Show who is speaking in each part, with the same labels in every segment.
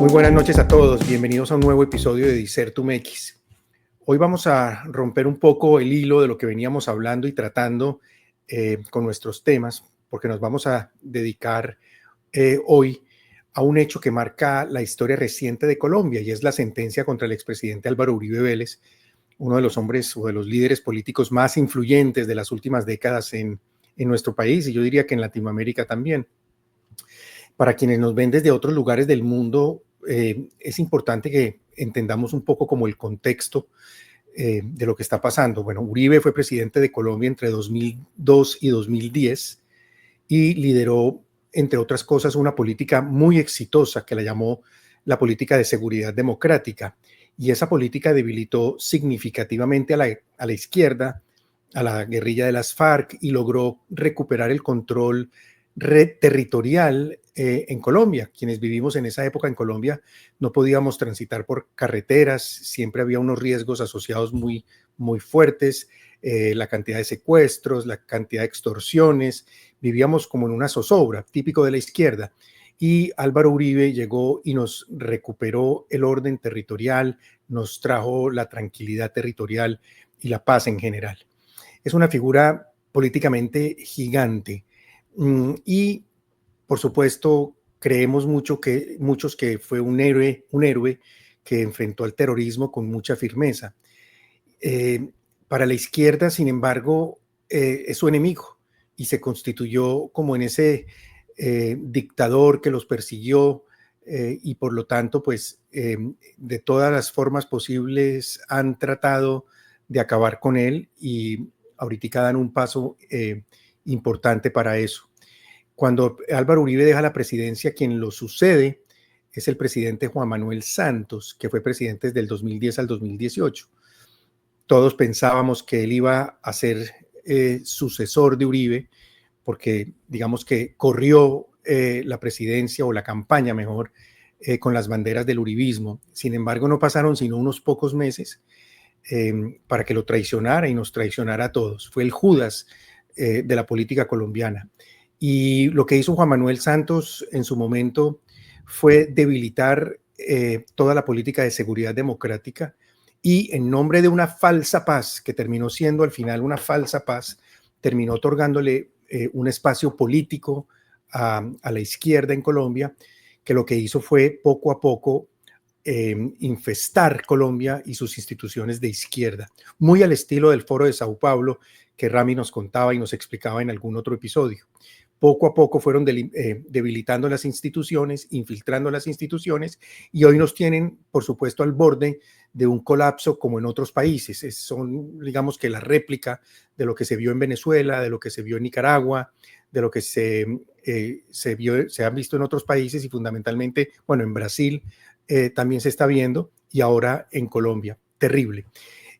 Speaker 1: Muy buenas noches a todos, bienvenidos a un nuevo episodio de Disertum X. Hoy vamos a romper un poco el hilo de lo que veníamos hablando y tratando con nuestros temas, porque nos vamos a dedicar hoy a un hecho que marca la historia reciente de Colombia, y es la sentencia contra el expresidente Álvaro Uribe Vélez, uno de los hombres o de los líderes políticos más influyentes de las últimas décadas en nuestro país, y yo diría que en Latinoamérica también. Para quienes nos ven desde otros lugares del mundo, es importante que entendamos un poco como el contexto de lo que está pasando. Bueno, Uribe fue presidente de Colombia entre 2002 y 2010 y lideró, entre otras cosas, una política muy exitosa que la llamó la política de seguridad democrática. Y esa política debilitó significativamente a la izquierda, a la guerrilla de las FARC, y logró recuperar el control territorial en Colombia. Quienes vivimos en esa época en Colombia no podíamos transitar por carreteras, siempre había unos riesgos asociados muy, muy fuertes, la cantidad de secuestros, la cantidad de extorsiones, vivíamos como en una zozobra, típico de la izquierda. Y Álvaro Uribe llegó y nos recuperó el orden territorial, nos trajo la tranquilidad territorial y la paz en general. Es una figura políticamente gigante. Y por supuesto creemos muchos que fue un héroe que enfrentó al terrorismo con mucha firmeza. Para la izquierda, sin embargo, es su enemigo y se constituyó como en ese dictador que los persiguió, y por lo tanto, pues de todas las formas posibles han tratado de acabar con él, y ahorita dan un paso importante para eso. Cuando Álvaro Uribe deja la presidencia, quien lo sucede es el presidente Juan Manuel Santos, que fue presidente desde el 2010 al 2018. Todos pensábamos que él iba a ser sucesor de Uribe, porque digamos que corrió la presidencia, o la campaña mejor, con las banderas del uribismo. Sin embargo, no pasaron sino unos pocos meses para que lo traicionara y nos traicionara a todos. Fue el Judas de la política colombiana. Y lo que hizo Juan Manuel Santos en su momento fue debilitar toda la política de seguridad democrática, y en nombre de una falsa paz, que terminó siendo al final una falsa paz, terminó otorgándole un espacio político a la izquierda en Colombia, que lo que hizo fue poco a poco infestar Colombia y sus instituciones de izquierda, muy al estilo del Foro de Sao Paulo que Rami nos contaba y nos explicaba en algún otro episodio. Poco a poco fueron debilitando las instituciones, infiltrando las instituciones, y hoy nos tienen, por supuesto, al borde de un colapso como en otros países. Son, digamos, que la réplica de lo que se vio en Venezuela, de lo que se vio en Nicaragua, de lo que se han visto en otros países, y fundamentalmente, bueno, en Brasil también se está viendo, y ahora en Colombia. Terrible.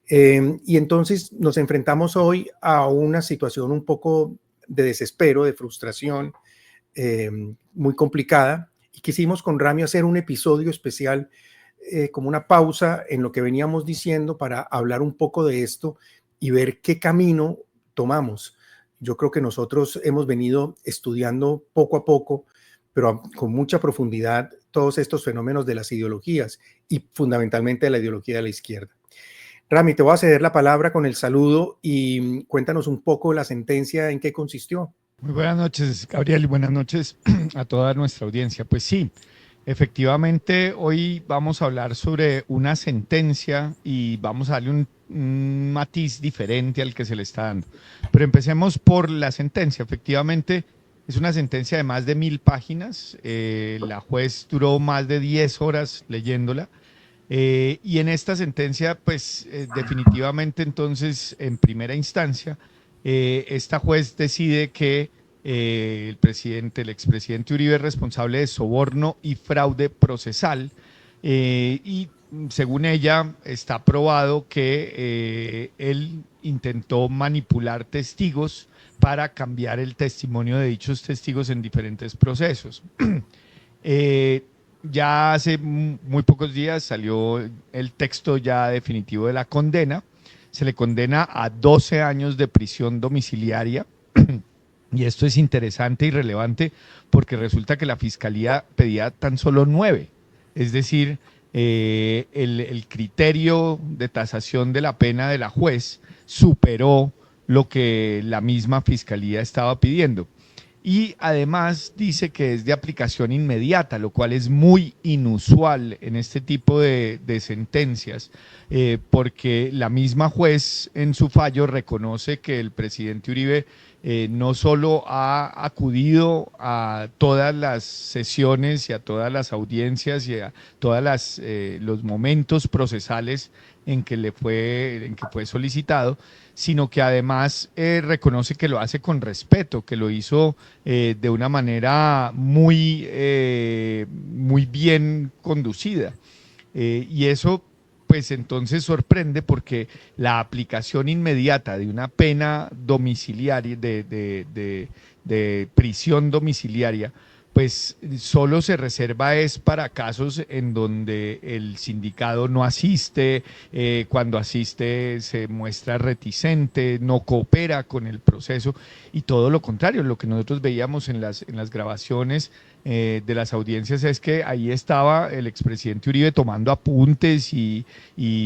Speaker 1: Y entonces nos enfrentamos hoy a una situación un poco de desespero, de frustración, muy complicada, y quisimos con Rami hacer un episodio especial, como una pausa en lo que veníamos diciendo, para hablar un poco de esto y ver qué camino tomamos. Yo creo que nosotros hemos venido estudiando poco a poco, pero con mucha profundidad, todos estos fenómenos de las ideologías, y fundamentalmente de la ideología de la izquierda. Rami, te voy a ceder la palabra con el saludo, y cuéntanos un poco la sentencia, en qué consistió.
Speaker 2: Muy buenas noches, Gabriel, y buenas noches a toda nuestra audiencia. Pues sí, efectivamente, hoy vamos a hablar sobre una sentencia y vamos a darle un matiz diferente al que se le está dando. Pero empecemos por la sentencia. Efectivamente, es una sentencia de más de 1000 páginas. La juez duró más de 10 horas leyéndola. Y en esta sentencia, pues definitivamente entonces, en primera instancia, esta juez decide que el expresidente Uribe es responsable de soborno y fraude procesal, y según ella está probado que él intentó manipular testigos para cambiar el testimonio de dichos testigos en diferentes procesos. Ya hace muy pocos días salió el texto ya definitivo de la condena. Se le condena a 12 años de prisión domiciliaria. Y esto es interesante y relevante porque resulta que la fiscalía pedía tan solo 9. Es decir, el criterio de tasación de la pena de la juez superó lo que la misma fiscalía estaba pidiendo. Y además dice que es de aplicación inmediata, lo cual es muy inusual en este tipo de sentencias, porque la misma juez en su fallo reconoce que el presidente Uribe no solo ha acudido a todas las sesiones y a todas las audiencias y a todos los momentos procesales en que fue solicitado, sino que además reconoce que lo hace con respeto, que lo hizo de una manera muy bien conducida. Y eso pues entonces sorprende porque la aplicación inmediata de una pena domiciliaria, de prisión domiciliaria, pues solo se reserva es para casos en donde el sindicado no asiste, cuando asiste se muestra reticente, no coopera con el proceso y todo lo contrario, lo que nosotros veíamos en las grabaciones de las audiencias es que ahí estaba el expresidente Uribe tomando apuntes y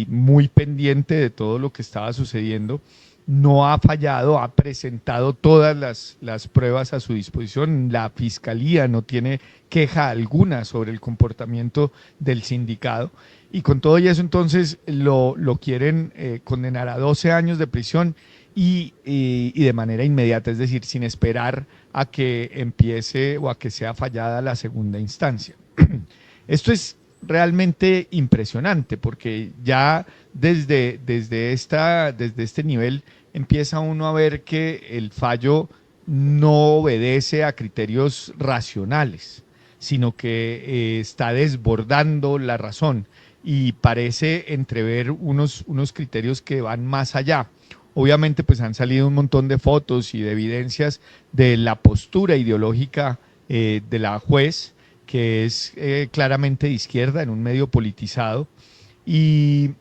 Speaker 2: muy pendiente de todo lo que estaba sucediendo. No ha fallado, ha presentado todas las pruebas a su disposición. La fiscalía no tiene queja alguna sobre el comportamiento del sindicado. Y con todo y eso, entonces lo quieren condenar a 12 años de prisión y de manera inmediata, es decir, sin esperar a que empiece o a que sea fallada la segunda instancia. Esto es realmente impresionante porque ya desde este nivel empieza uno a ver que el fallo no obedece a criterios racionales, sino que está desbordando la razón y parece entrever unos criterios que van más allá. Obviamente pues han salido un montón de fotos y de evidencias de la postura ideológica de la juez, que es claramente de izquierda en un medio politizado, y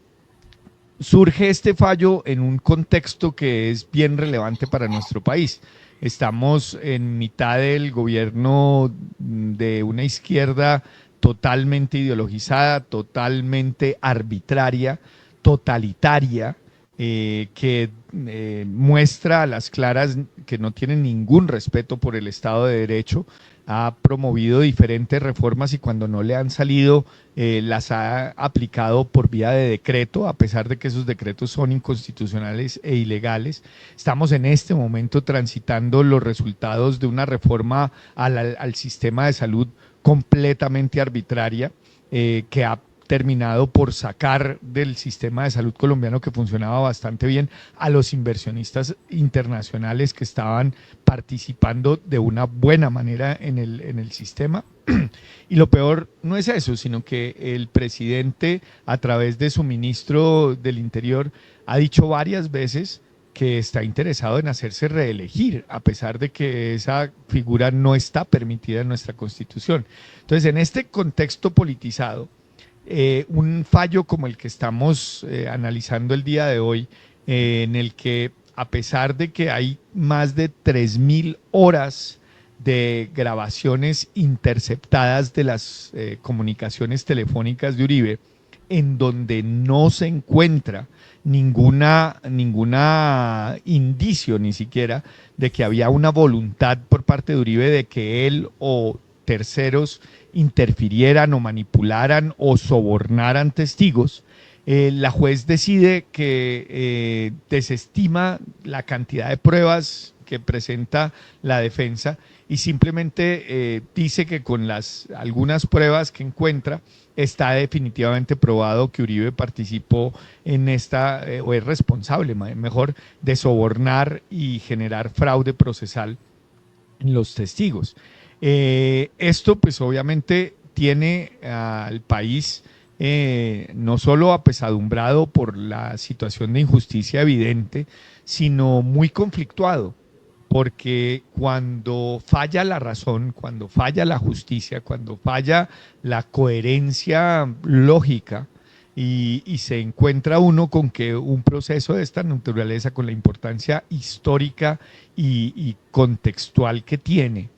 Speaker 2: surge este fallo en un contexto que es bien relevante para nuestro país. Estamos en mitad del gobierno de una izquierda totalmente ideologizada, totalmente arbitraria, totalitaria, que muestra a las claras que no tiene ningún respeto por el Estado de Derecho, ha promovido diferentes reformas y cuando no le han salido las ha aplicado por vía de decreto, a pesar de que esos decretos son inconstitucionales e ilegales. Estamos en este momento transitando los resultados de una reforma al sistema de salud completamente arbitraria, que ha terminado por sacar del sistema de salud colombiano, que funcionaba bastante bien, a los inversionistas internacionales que estaban participando de una buena manera en el sistema. Y lo peor no es eso, sino que el presidente, a través de su ministro del Interior, ha dicho varias veces que está interesado en hacerse reelegir, a pesar de que esa figura no está permitida en nuestra Constitución. Entonces, en este contexto politizado, un fallo como el que estamos analizando el día de hoy, en el que a pesar de que hay más de 3.000 horas de grabaciones interceptadas de las comunicaciones telefónicas de Uribe, en donde no se encuentra ninguna indicio ni siquiera de que había una voluntad por parte de Uribe de que él o terceros interfirieran o manipularan o sobornaran testigos, la juez decide que desestima la cantidad de pruebas que presenta la defensa y simplemente dice que con algunas pruebas que encuentra está definitivamente probado que Uribe participó en esta, o es responsable, mejor, de sobornar y generar fraude procesal en los testigos. Esto pues obviamente tiene al país no solo apesadumbrado por la situación de injusticia evidente, sino muy conflictuado, porque cuando falla la razón, cuando falla la justicia, cuando falla la coherencia lógica y se encuentra uno con que un proceso de esta naturaleza, con la importancia histórica y contextual que tiene,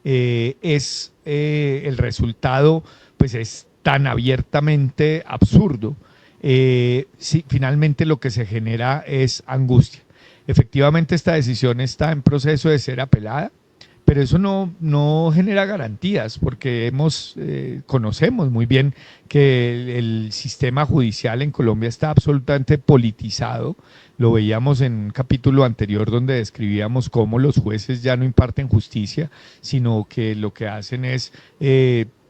Speaker 2: el resultado pues es tan abiertamente absurdo, sí, finalmente lo que se genera es angustia. Efectivamente, esta decisión está en proceso de ser apelada, pero eso no genera garantías, porque conocemos muy bien que el sistema judicial en Colombia está absolutamente politizado. Lo veíamos en un capítulo anterior donde describíamos cómo los jueces ya no imparten justicia, sino que lo que hacen es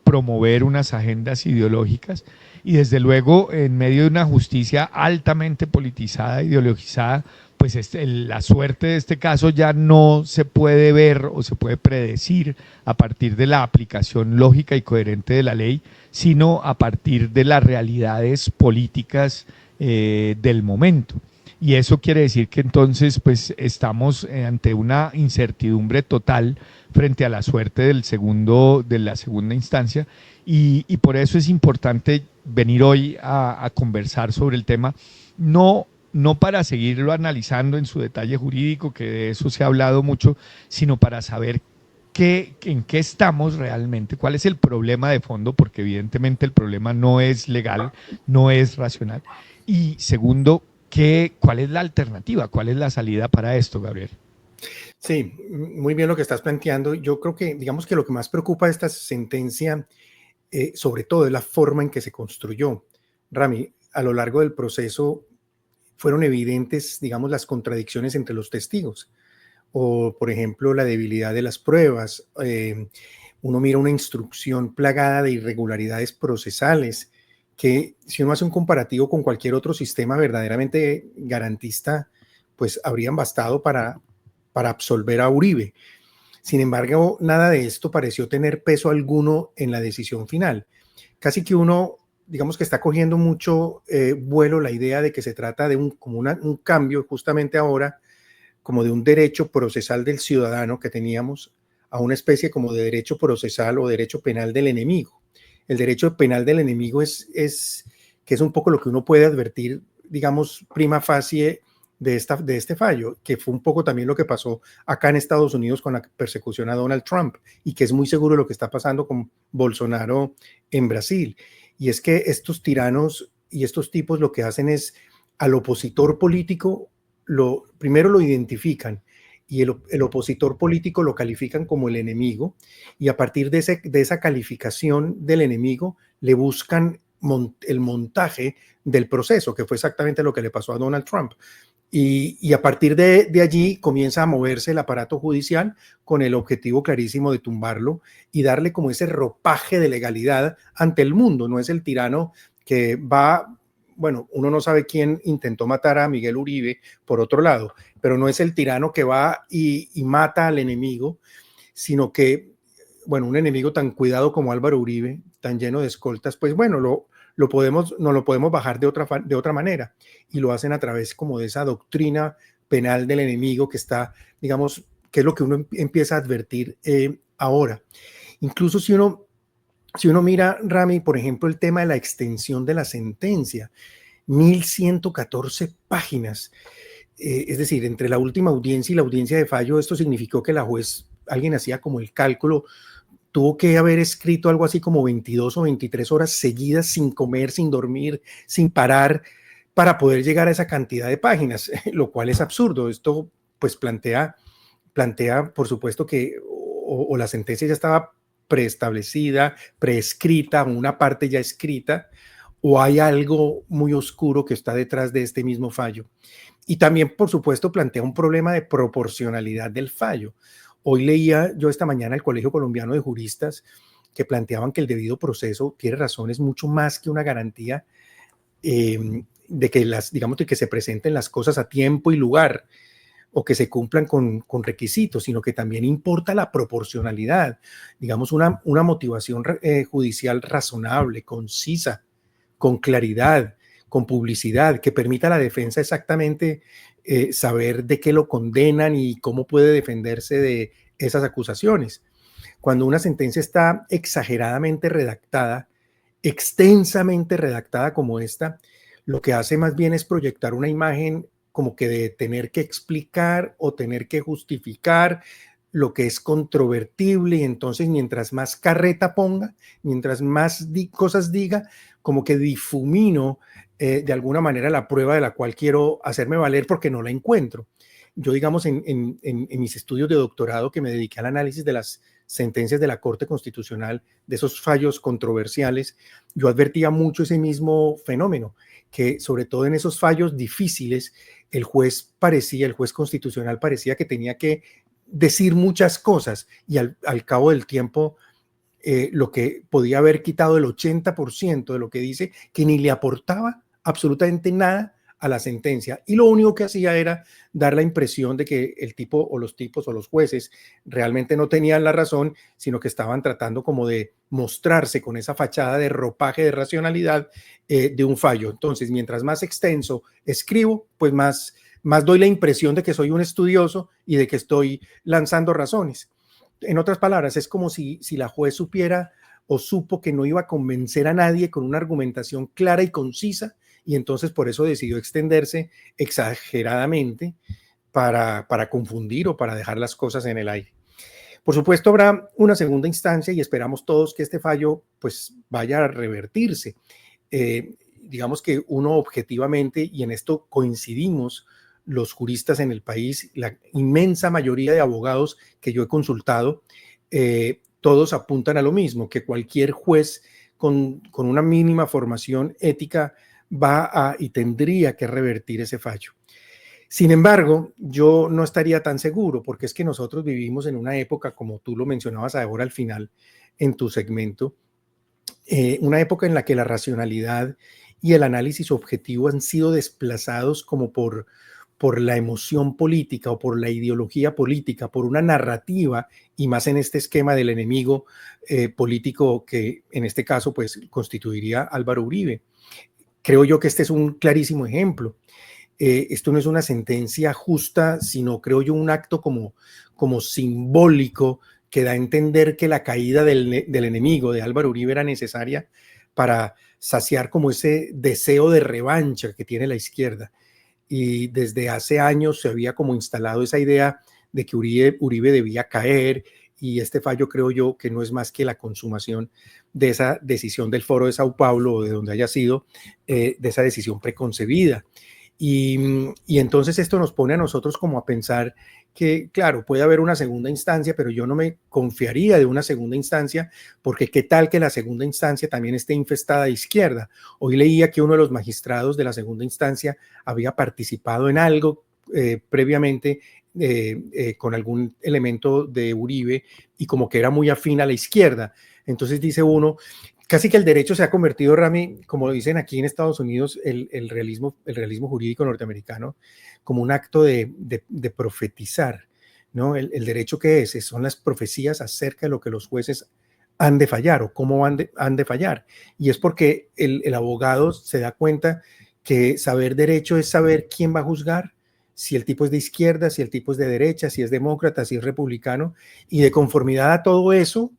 Speaker 2: promover unas agendas ideológicas. Y desde luego, en medio de una justicia altamente politizada, ideologizada, pues la suerte de este caso ya no se puede ver o se puede predecir a partir de la aplicación lógica y coherente de la ley, sino a partir de las realidades políticas del momento. Y eso quiere decir que entonces pues estamos ante una incertidumbre total frente a la suerte de la segunda instancia, y por eso es importante venir hoy a conversar sobre el tema, no para seguirlo analizando en su detalle jurídico, que de eso se ha hablado mucho, sino para saber en qué estamos realmente, cuál es el problema de fondo, porque evidentemente el problema no es legal, no es racional. Y segundo, ¿cuál es la alternativa? ¿Cuál es la salida para esto, Gabriel?
Speaker 1: Sí, muy bien lo que estás planteando. Yo creo que, digamos que lo que más preocupa de esta sentencia, sobre todo, es la forma en que se construyó. Rami, a lo largo del proceso fueron evidentes, digamos, las contradicciones entre los testigos o, por ejemplo, la debilidad de las pruebas. Uno mira una instrucción plagada de irregularidades procesales que, si uno hace un comparativo con cualquier otro sistema verdaderamente garantista, pues habrían bastado para absolver a Uribe. Sin embargo, nada de esto pareció tener peso alguno en la decisión final. Casi que uno, digamos que está cogiendo mucho vuelo la idea de que se trata de un cambio justamente ahora, como de un derecho procesal del ciudadano que teníamos a una especie como de derecho procesal o derecho penal del enemigo. El derecho penal del enemigo es un poco lo que uno puede advertir, digamos, prima facie de este fallo, que fue un poco también lo que pasó acá en Estados Unidos con la persecución a Donald Trump, y que es muy seguro lo que está pasando con Bolsonaro en Brasil. Y es que estos tiranos y estos tipos lo que hacen es al opositor político, primero lo identifican, y el opositor político lo califican como el enemigo, y a partir de esa calificación del enemigo le buscan el montaje del proceso, que fue exactamente lo que le pasó a Donald Trump. Y a partir de allí comienza a moverse el aparato judicial con el objetivo clarísimo de tumbarlo y darle como ese ropaje de legalidad ante el mundo. No es el tirano que va, bueno, uno no sabe quién intentó matar a Miguel Uribe por otro lado, pero no es el tirano que va y mata al enemigo, sino que, bueno, un enemigo tan cuidado como Álvaro Uribe, tan lleno de escoltas, pues bueno, no lo podemos bajar de otra manera, y lo hacen a través como de esa doctrina penal del enemigo que está, digamos, que es lo que uno empieza a advertir ahora. Incluso si uno mira, Rami, por ejemplo, el tema de la extensión de la sentencia, 1114 páginas. Es decir, entre la última audiencia y la audiencia de fallo, esto significó que la juez, alguien hacía como el cálculo, tuvo que haber escrito algo así como 22 o 23 horas seguidas sin comer, sin dormir, sin parar, para poder llegar a esa cantidad de páginas, lo cual es absurdo. Esto pues plantea por supuesto que o la sentencia ya estaba preestablecida, preescrita, una parte ya escrita, o hay algo muy oscuro que está detrás de este mismo fallo. Y también, por supuesto, plantea un problema de proporcionalidad del fallo. Hoy leía yo esta mañana el Colegio Colombiano de Juristas que planteaban que el debido proceso tiene razones mucho más que una garantía de que digamos, de que se presenten las cosas a tiempo y lugar, o que se cumplan con requisitos, sino que también importa la proporcionalidad, digamos, una motivación judicial razonable, concisa, con claridad, con publicidad, que permita a la defensa exactamente saber de qué lo condenan y cómo puede defenderse de esas acusaciones. Cuando una sentencia está exageradamente redactada, extensamente redactada como esta, lo que hace más bien es proyectar una imagen como que de tener que explicar o tener que justificar lo que es controvertible, y entonces mientras más carreta ponga, mientras más cosas diga, como que difumino de alguna manera la prueba de la cual quiero hacerme valer porque no la encuentro. Yo, digamos, en mis estudios de doctorado que me dediqué al análisis de las sentencias de la Corte Constitucional, de esos fallos controversiales, yo advertía mucho ese mismo fenómeno, que sobre todo en esos fallos difíciles, el juez constitucional parecía que tenía que decir muchas cosas y al cabo del tiempo lo que podía haber quitado el 80% de lo que dice, que ni le aportaba absolutamente nada a la sentencia, y lo único que hacía era dar la impresión de que el tipo o los tipos o los jueces realmente no tenían la razón, sino que estaban tratando como de mostrarse con esa fachada de ropaje de racionalidad de un fallo. Entonces, mientras más extenso escribo, pues más doy la impresión de que soy un estudioso y de que estoy lanzando razones. En otras palabras, es como si la juez supiera o supo que no iba a convencer a nadie con una argumentación clara y concisa, y entonces por eso decidió extenderse exageradamente para confundir o para dejar las cosas en el aire. Por supuesto, habrá una segunda instancia y esperamos todos que este fallo pues vaya a revertirse. Digamos que uno objetivamente, y en esto coincidimos los juristas en el país, la inmensa mayoría de abogados que yo he consultado, todos apuntan a lo mismo, que cualquier juez con una mínima formación ética va y tendría que revertir ese fallo. Sin embargo, yo no estaría tan seguro, porque es que nosotros vivimos en una época, como tú lo mencionabas ahora al final en tu segmento, una época en la que la racionalidad y el análisis objetivo han sido desplazados como por la emoción política o por la ideología política, por una narrativa, y más en este esquema del enemigo político que en este caso pues constituiría Álvaro Uribe. Creo yo que este es un clarísimo ejemplo. Esto no es una sentencia justa, sino creo yo un acto como simbólico que da a entender que la caída del enemigo de Álvaro Uribe era necesaria para saciar como ese deseo de revancha que tiene la izquierda. Y desde hace años se había como instalado esa idea de que Uribe debía caer, y este fallo creo yo que no es más que la consumación de esa decisión del Foro de Sao Paulo o de donde haya sido, de esa decisión preconcebida. Y entonces esto nos pone a nosotros como a pensar que, claro, puede haber una segunda instancia, pero yo no me confiaría de una segunda instancia, porque qué tal que la segunda instancia también esté infestada de izquierda. Hoy leía que uno de los magistrados de la segunda instancia había participado en algo previamente con algún elemento de Uribe, y como que era muy afín a la izquierda. Entonces dice uno, casi que el derecho se ha convertido, Rami, como dicen aquí en Estados Unidos, el realismo jurídico norteamericano, como un acto de profetizar, ¿no? El derecho, ¿qué es? Son las profecías acerca de lo que los jueces han de fallar o cómo han de fallar. Y es porque el abogado se da cuenta que saber derecho es saber quién va a juzgar, si el tipo es de izquierda, si el tipo es de derecha, si es demócrata, si es republicano, y de conformidad a todo eso,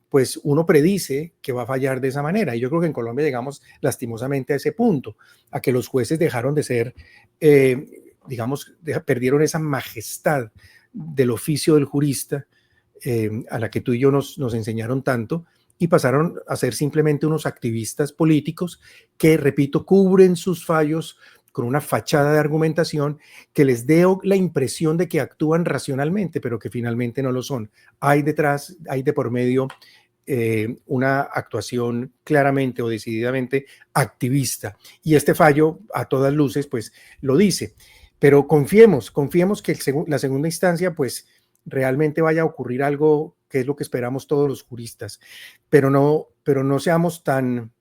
Speaker 1: pues uno predice que va a fallar de esa manera. Y yo creo que en Colombia llegamos lastimosamente a ese punto, a que los jueces dejaron de ser, perdieron esa majestad del oficio del jurista, a la que tú y yo nos enseñaron tanto, y pasaron a ser simplemente unos activistas políticos que, repito, cubren sus fallos con una fachada de argumentación que les dé la impresión de que actúan racionalmente, pero que finalmente no lo son. Hay de por medio una actuación claramente o decididamente activista, y este fallo a todas luces pues lo dice. Pero confiemos que la segunda instancia pues realmente vaya a ocurrir algo que es lo que esperamos todos los juristas, pero no seamos tan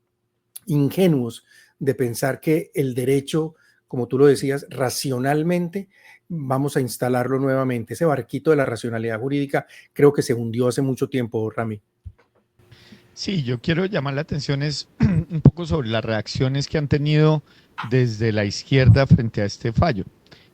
Speaker 1: ingenuos de pensar que el derecho, como tú lo decías, racionalmente vamos a instalarlo nuevamente. Ese barquito de la racionalidad jurídica creo que se hundió hace mucho tiempo, Rami.
Speaker 2: Sí, yo quiero llamar la atención es un poco sobre las reacciones que han tenido desde la izquierda frente a este fallo.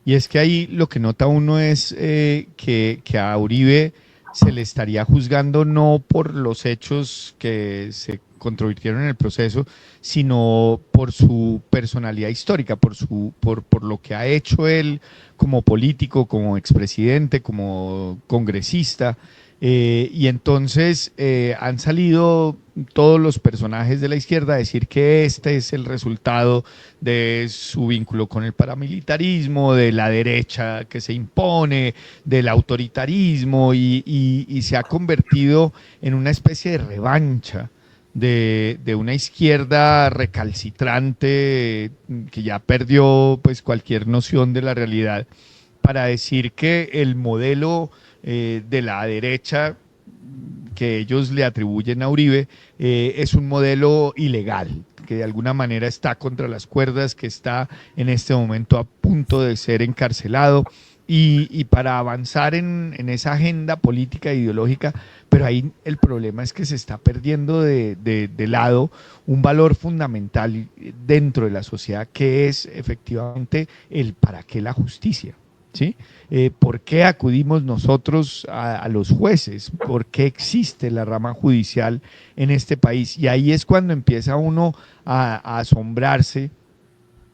Speaker 2: Y es que ahí lo que nota uno es que a Uribe se le estaría juzgando no por los hechos que se controvirtieron en el proceso, sino por su personalidad histórica, por lo que ha hecho él como político, como expresidente, como congresista. Y entonces han salido todos los personajes de la izquierda a decir que este es el resultado de su vínculo con el paramilitarismo, de la derecha que se impone, del autoritarismo y se ha convertido en una especie de revancha de una izquierda recalcitrante que ya perdió pues cualquier noción de la realidad para decir que el modelo de la derecha que ellos le atribuyen a Uribe es un modelo ilegal, que de alguna manera está contra las cuerdas, que está en este momento a punto de ser encarcelado. Y para avanzar en esa agenda política e ideológica, pero ahí el problema es que se está perdiendo de lado un valor fundamental dentro de la sociedad, que es efectivamente el para qué la justicia. ¿Sí? ¿Por qué acudimos nosotros a los jueces? ¿Por qué existe la rama judicial en este país? Y ahí es cuando empieza uno a asombrarse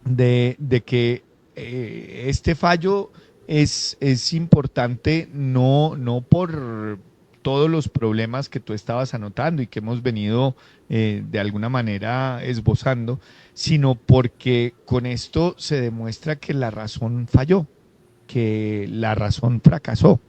Speaker 2: de que este fallo es importante no por todos los problemas que tú estabas anotando y que hemos venido de alguna manera esbozando, sino porque con esto se demuestra que la razón falló, que la razón fracasó,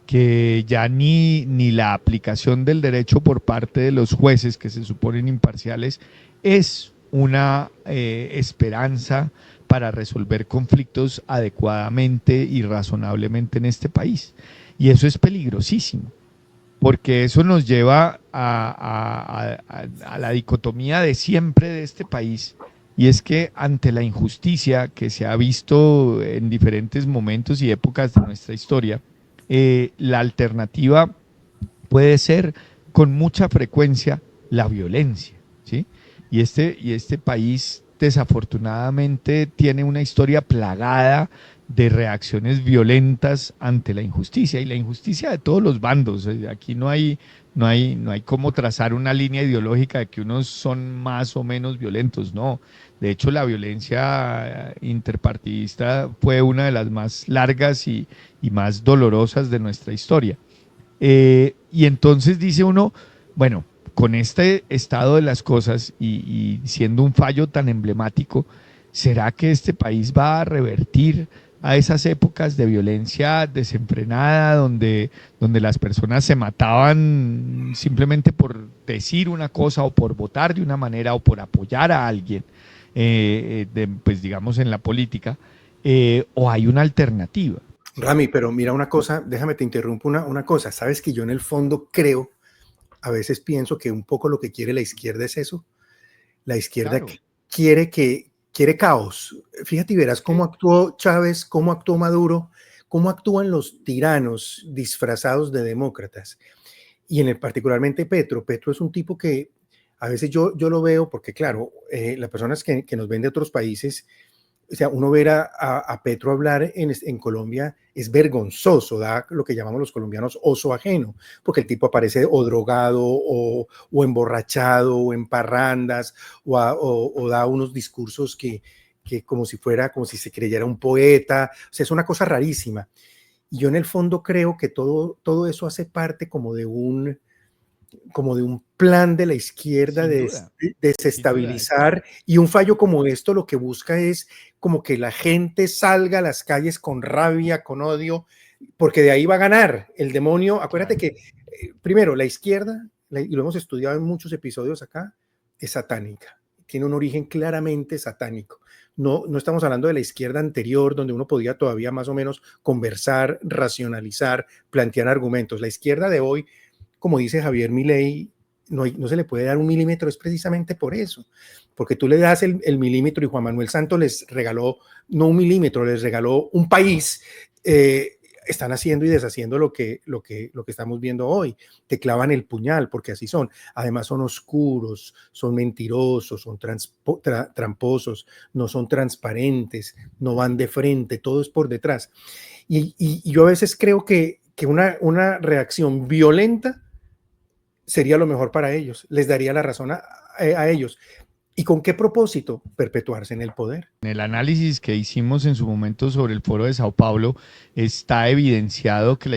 Speaker 2: que ya ni la aplicación del derecho por parte de los jueces, que se suponen imparciales, es una esperanza para resolver conflictos adecuadamente y razonablemente en este país. Y eso es peligrosísimo, porque eso nos lleva a la dicotomía de siempre de este país, y es que ante la injusticia que se ha visto en diferentes momentos y épocas de nuestra historia, la alternativa puede ser con mucha frecuencia la violencia, ¿sí? Y este país desafortunadamente tiene una historia plagada de reacciones violentas ante la injusticia y la injusticia de todos los bandos. Aquí no hay cómo trazar una línea ideológica de que unos son más o menos violentos, no. De hecho, la violencia interpartidista fue una de las más largas y más dolorosas de nuestra historia. Y entonces dice uno, bueno, con este estado de las cosas y siendo un fallo tan emblemático, ¿será que este país va a revertir a esas épocas de violencia desenfrenada donde las personas se mataban simplemente por decir una cosa o por votar de una manera o por apoyar a alguien, pues digamos en la política, o hay una alternativa?
Speaker 1: Rami, pero mira una cosa, déjame te interrumpo una cosa. Sabes que yo en el fondo creo, a veces pienso que un poco lo que quiere la izquierda es eso. La izquierda
Speaker 2: Claro,
Speaker 1: quiere caos. Fíjate y verás
Speaker 2: es
Speaker 1: cómo
Speaker 2: que
Speaker 1: actuó Chávez, cómo actuó Maduro, cómo actúan los tiranos disfrazados de demócratas. Y en el particularmente Petro. Petro es un tipo que a veces yo lo veo porque, claro, las personas que nos ven de otros países, o sea, uno ver a Petro hablar en Colombia es vergonzoso, da lo que llamamos los colombianos oso ajeno, porque el tipo aparece o drogado o emborrachado o en parrandas o da unos discursos que como si fuera, como si se creyera un poeta, o sea, es una cosa rarísima. Y yo en el fondo creo que todo eso hace parte como de un plan de la izquierda
Speaker 2: sin
Speaker 1: de
Speaker 2: duda, sin duda.
Speaker 1: desestabilizar, y un fallo como esto lo que busca es como que la gente salga a las calles con rabia, con odio, porque de ahí va a ganar el demonio. Acuérdate
Speaker 2: Claro.
Speaker 1: que primero la izquierda, y lo hemos estudiado en muchos episodios acá, es satánica, tiene un origen claramente satánico. No estamos hablando de la izquierda anterior, donde uno podía todavía más o menos conversar, racionalizar, plantear argumentos. La izquierda de hoy, como dice Javier Milei, no se le puede dar un milímetro, es precisamente por eso, porque tú le das el milímetro y Juan Manuel Santos les regaló, no un milímetro, les regaló un país. Están haciendo y deshaciendo lo que estamos viendo hoy. Te clavan el puñal, porque así son. Además son oscuros, son mentirosos, son tramposos, no son transparentes, no van de frente, todo es por detrás. Y yo a veces creo que una reacción violenta sería lo mejor para ellos, les daría la razón a ellos. ¿Y con qué propósito? Perpetuarse en el poder.
Speaker 2: En el análisis que hicimos en su momento sobre el Foro de Sao Paulo, está evidenciado que la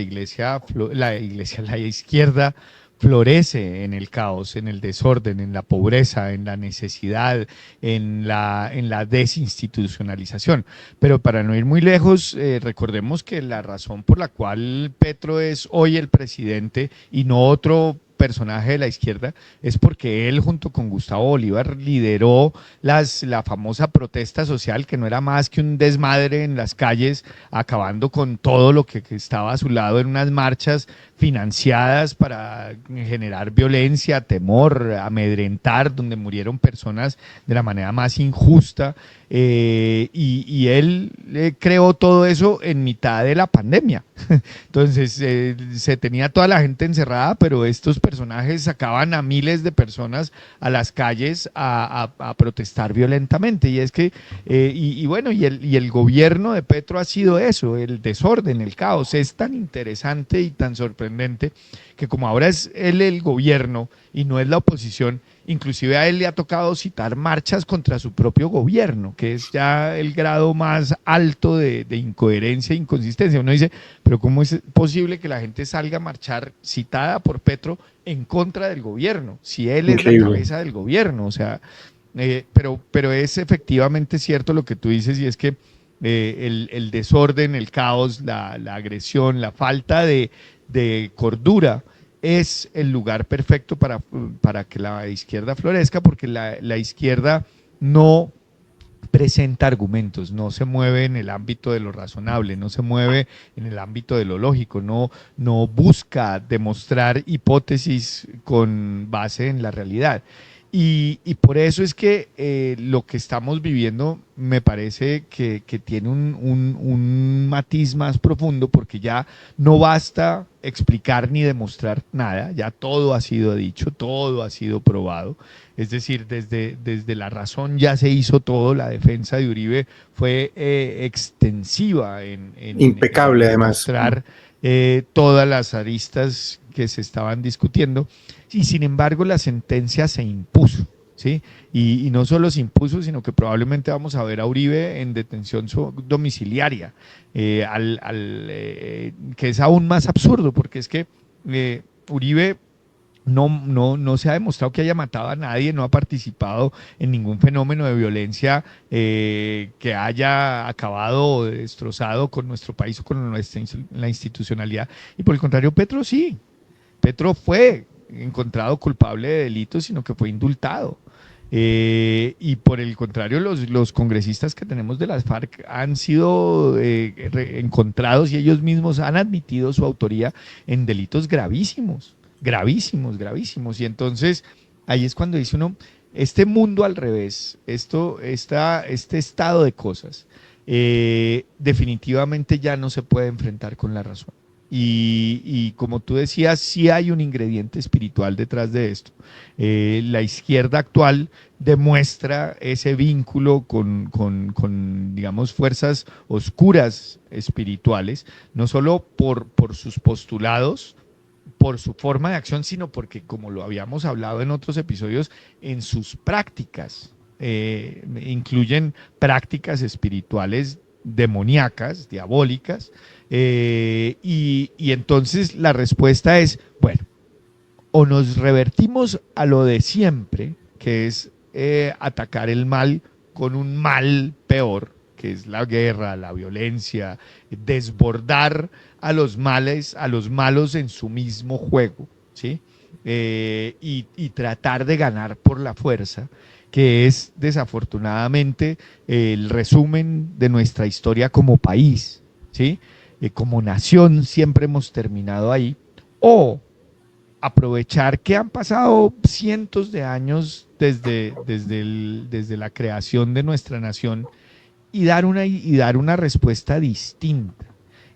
Speaker 2: izquierda florece en el caos, en el desorden, en la pobreza, en la necesidad, en la desinstitucionalización. Pero para no ir muy lejos, recordemos que la razón por la cual Petro es hoy el presidente y no otro personaje de la izquierda es porque él junto con Gustavo Bolívar lideró la famosa protesta social, que no era más que un desmadre en las calles, acabando con todo lo que estaba a su lado en unas marchas financiadas para generar violencia, temor, amedrentar, donde murieron personas de la manera más injusta. Y él creó todo eso en mitad de la pandemia. Entonces se tenía toda la gente encerrada, pero estos personajes sacaban a miles de personas a las calles a protestar violentamente. Y es que, bueno, y el gobierno de Petro ha sido eso, el desorden, el caos. Es tan interesante y tan sorprendente que como ahora es él el gobierno y no es la oposición, inclusive a él le ha tocado citar marchas contra su propio gobierno, que es ya el grado más alto de incoherencia e inconsistencia. Uno dice, pero ¿cómo es posible que la gente salga a marchar citada por Petro en contra del gobierno, si él es la cabeza del gobierno? O sea, pero es efectivamente cierto lo que tú dices, y es que el desorden, el caos, la agresión, la falta de cordura es el lugar perfecto para que la izquierda florezca, porque la izquierda no presenta argumentos, no se mueve en el ámbito de lo razonable, no se mueve en el ámbito de lo lógico, no busca demostrar hipótesis con base en la realidad. Y por eso es que lo que estamos viviendo me parece que tiene un matiz más profundo, porque ya no basta explicar ni demostrar nada, ya todo ha sido dicho, todo ha sido probado. Es decir, desde la razón ya se hizo todo. La defensa de Uribe fue extensiva
Speaker 1: impecable,
Speaker 2: en
Speaker 1: además.
Speaker 2: demostrar todas las aristas que se estaban discutiendo, y sin embargo la sentencia se impuso, ¿sí? Y no solo se impuso, sino que probablemente vamos a ver a Uribe en detención domiciliaria, que es aún más absurdo, porque es que Uribe no se ha demostrado que haya matado a nadie, no ha participado en ningún fenómeno de violencia que haya acabado o destrozado con nuestro país o con la institucionalidad. Y por el contrario, Petro sí. Petro fue encontrado culpable de delitos, sino que fue indultado. Y por el contrario, los congresistas que tenemos de las FARC han sido encontrados, y ellos mismos han admitido su autoría en delitos gravísimos, gravísimos, gravísimos. Y entonces ahí es cuando dice uno, este mundo al revés, este estado de cosas, definitivamente ya no se puede enfrentar con la razón. Y como tú decías, sí hay un ingrediente espiritual detrás de esto. La izquierda actual demuestra ese vínculo con, digamos, fuerzas oscuras espirituales, no solo por sus postulados, por su forma de acción, sino porque, como lo habíamos hablado en otros episodios, en sus prácticas. Incluyen prácticas espirituales demoníacas, diabólicas, y entonces la respuesta es, bueno, o nos revertimos a lo de siempre, que es atacar el mal con un mal peor, que es la guerra, la violencia, desbordar a los malos en su mismo juego, ¿sí? Y tratar de ganar por la fuerza, que es desafortunadamente el resumen de nuestra historia como país, ¿sí? Como nación siempre hemos terminado ahí. O aprovechar que han pasado cientos de años desde la creación de nuestra nación, y dar una respuesta distinta.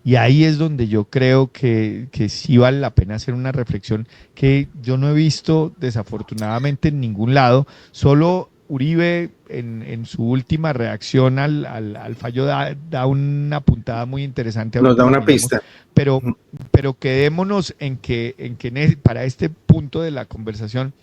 Speaker 2: Y ahí es donde yo creo que sí vale la pena hacer una reflexión que yo no he visto desafortunadamente en ningún lado, solo Uribe en su última reacción al fallo da una puntada muy interesante,
Speaker 1: Nos
Speaker 2: ahorita
Speaker 1: da
Speaker 2: la
Speaker 1: una
Speaker 2: miramos,
Speaker 1: pista.
Speaker 2: pero, pero quedémonos en que para este punto de la conversación,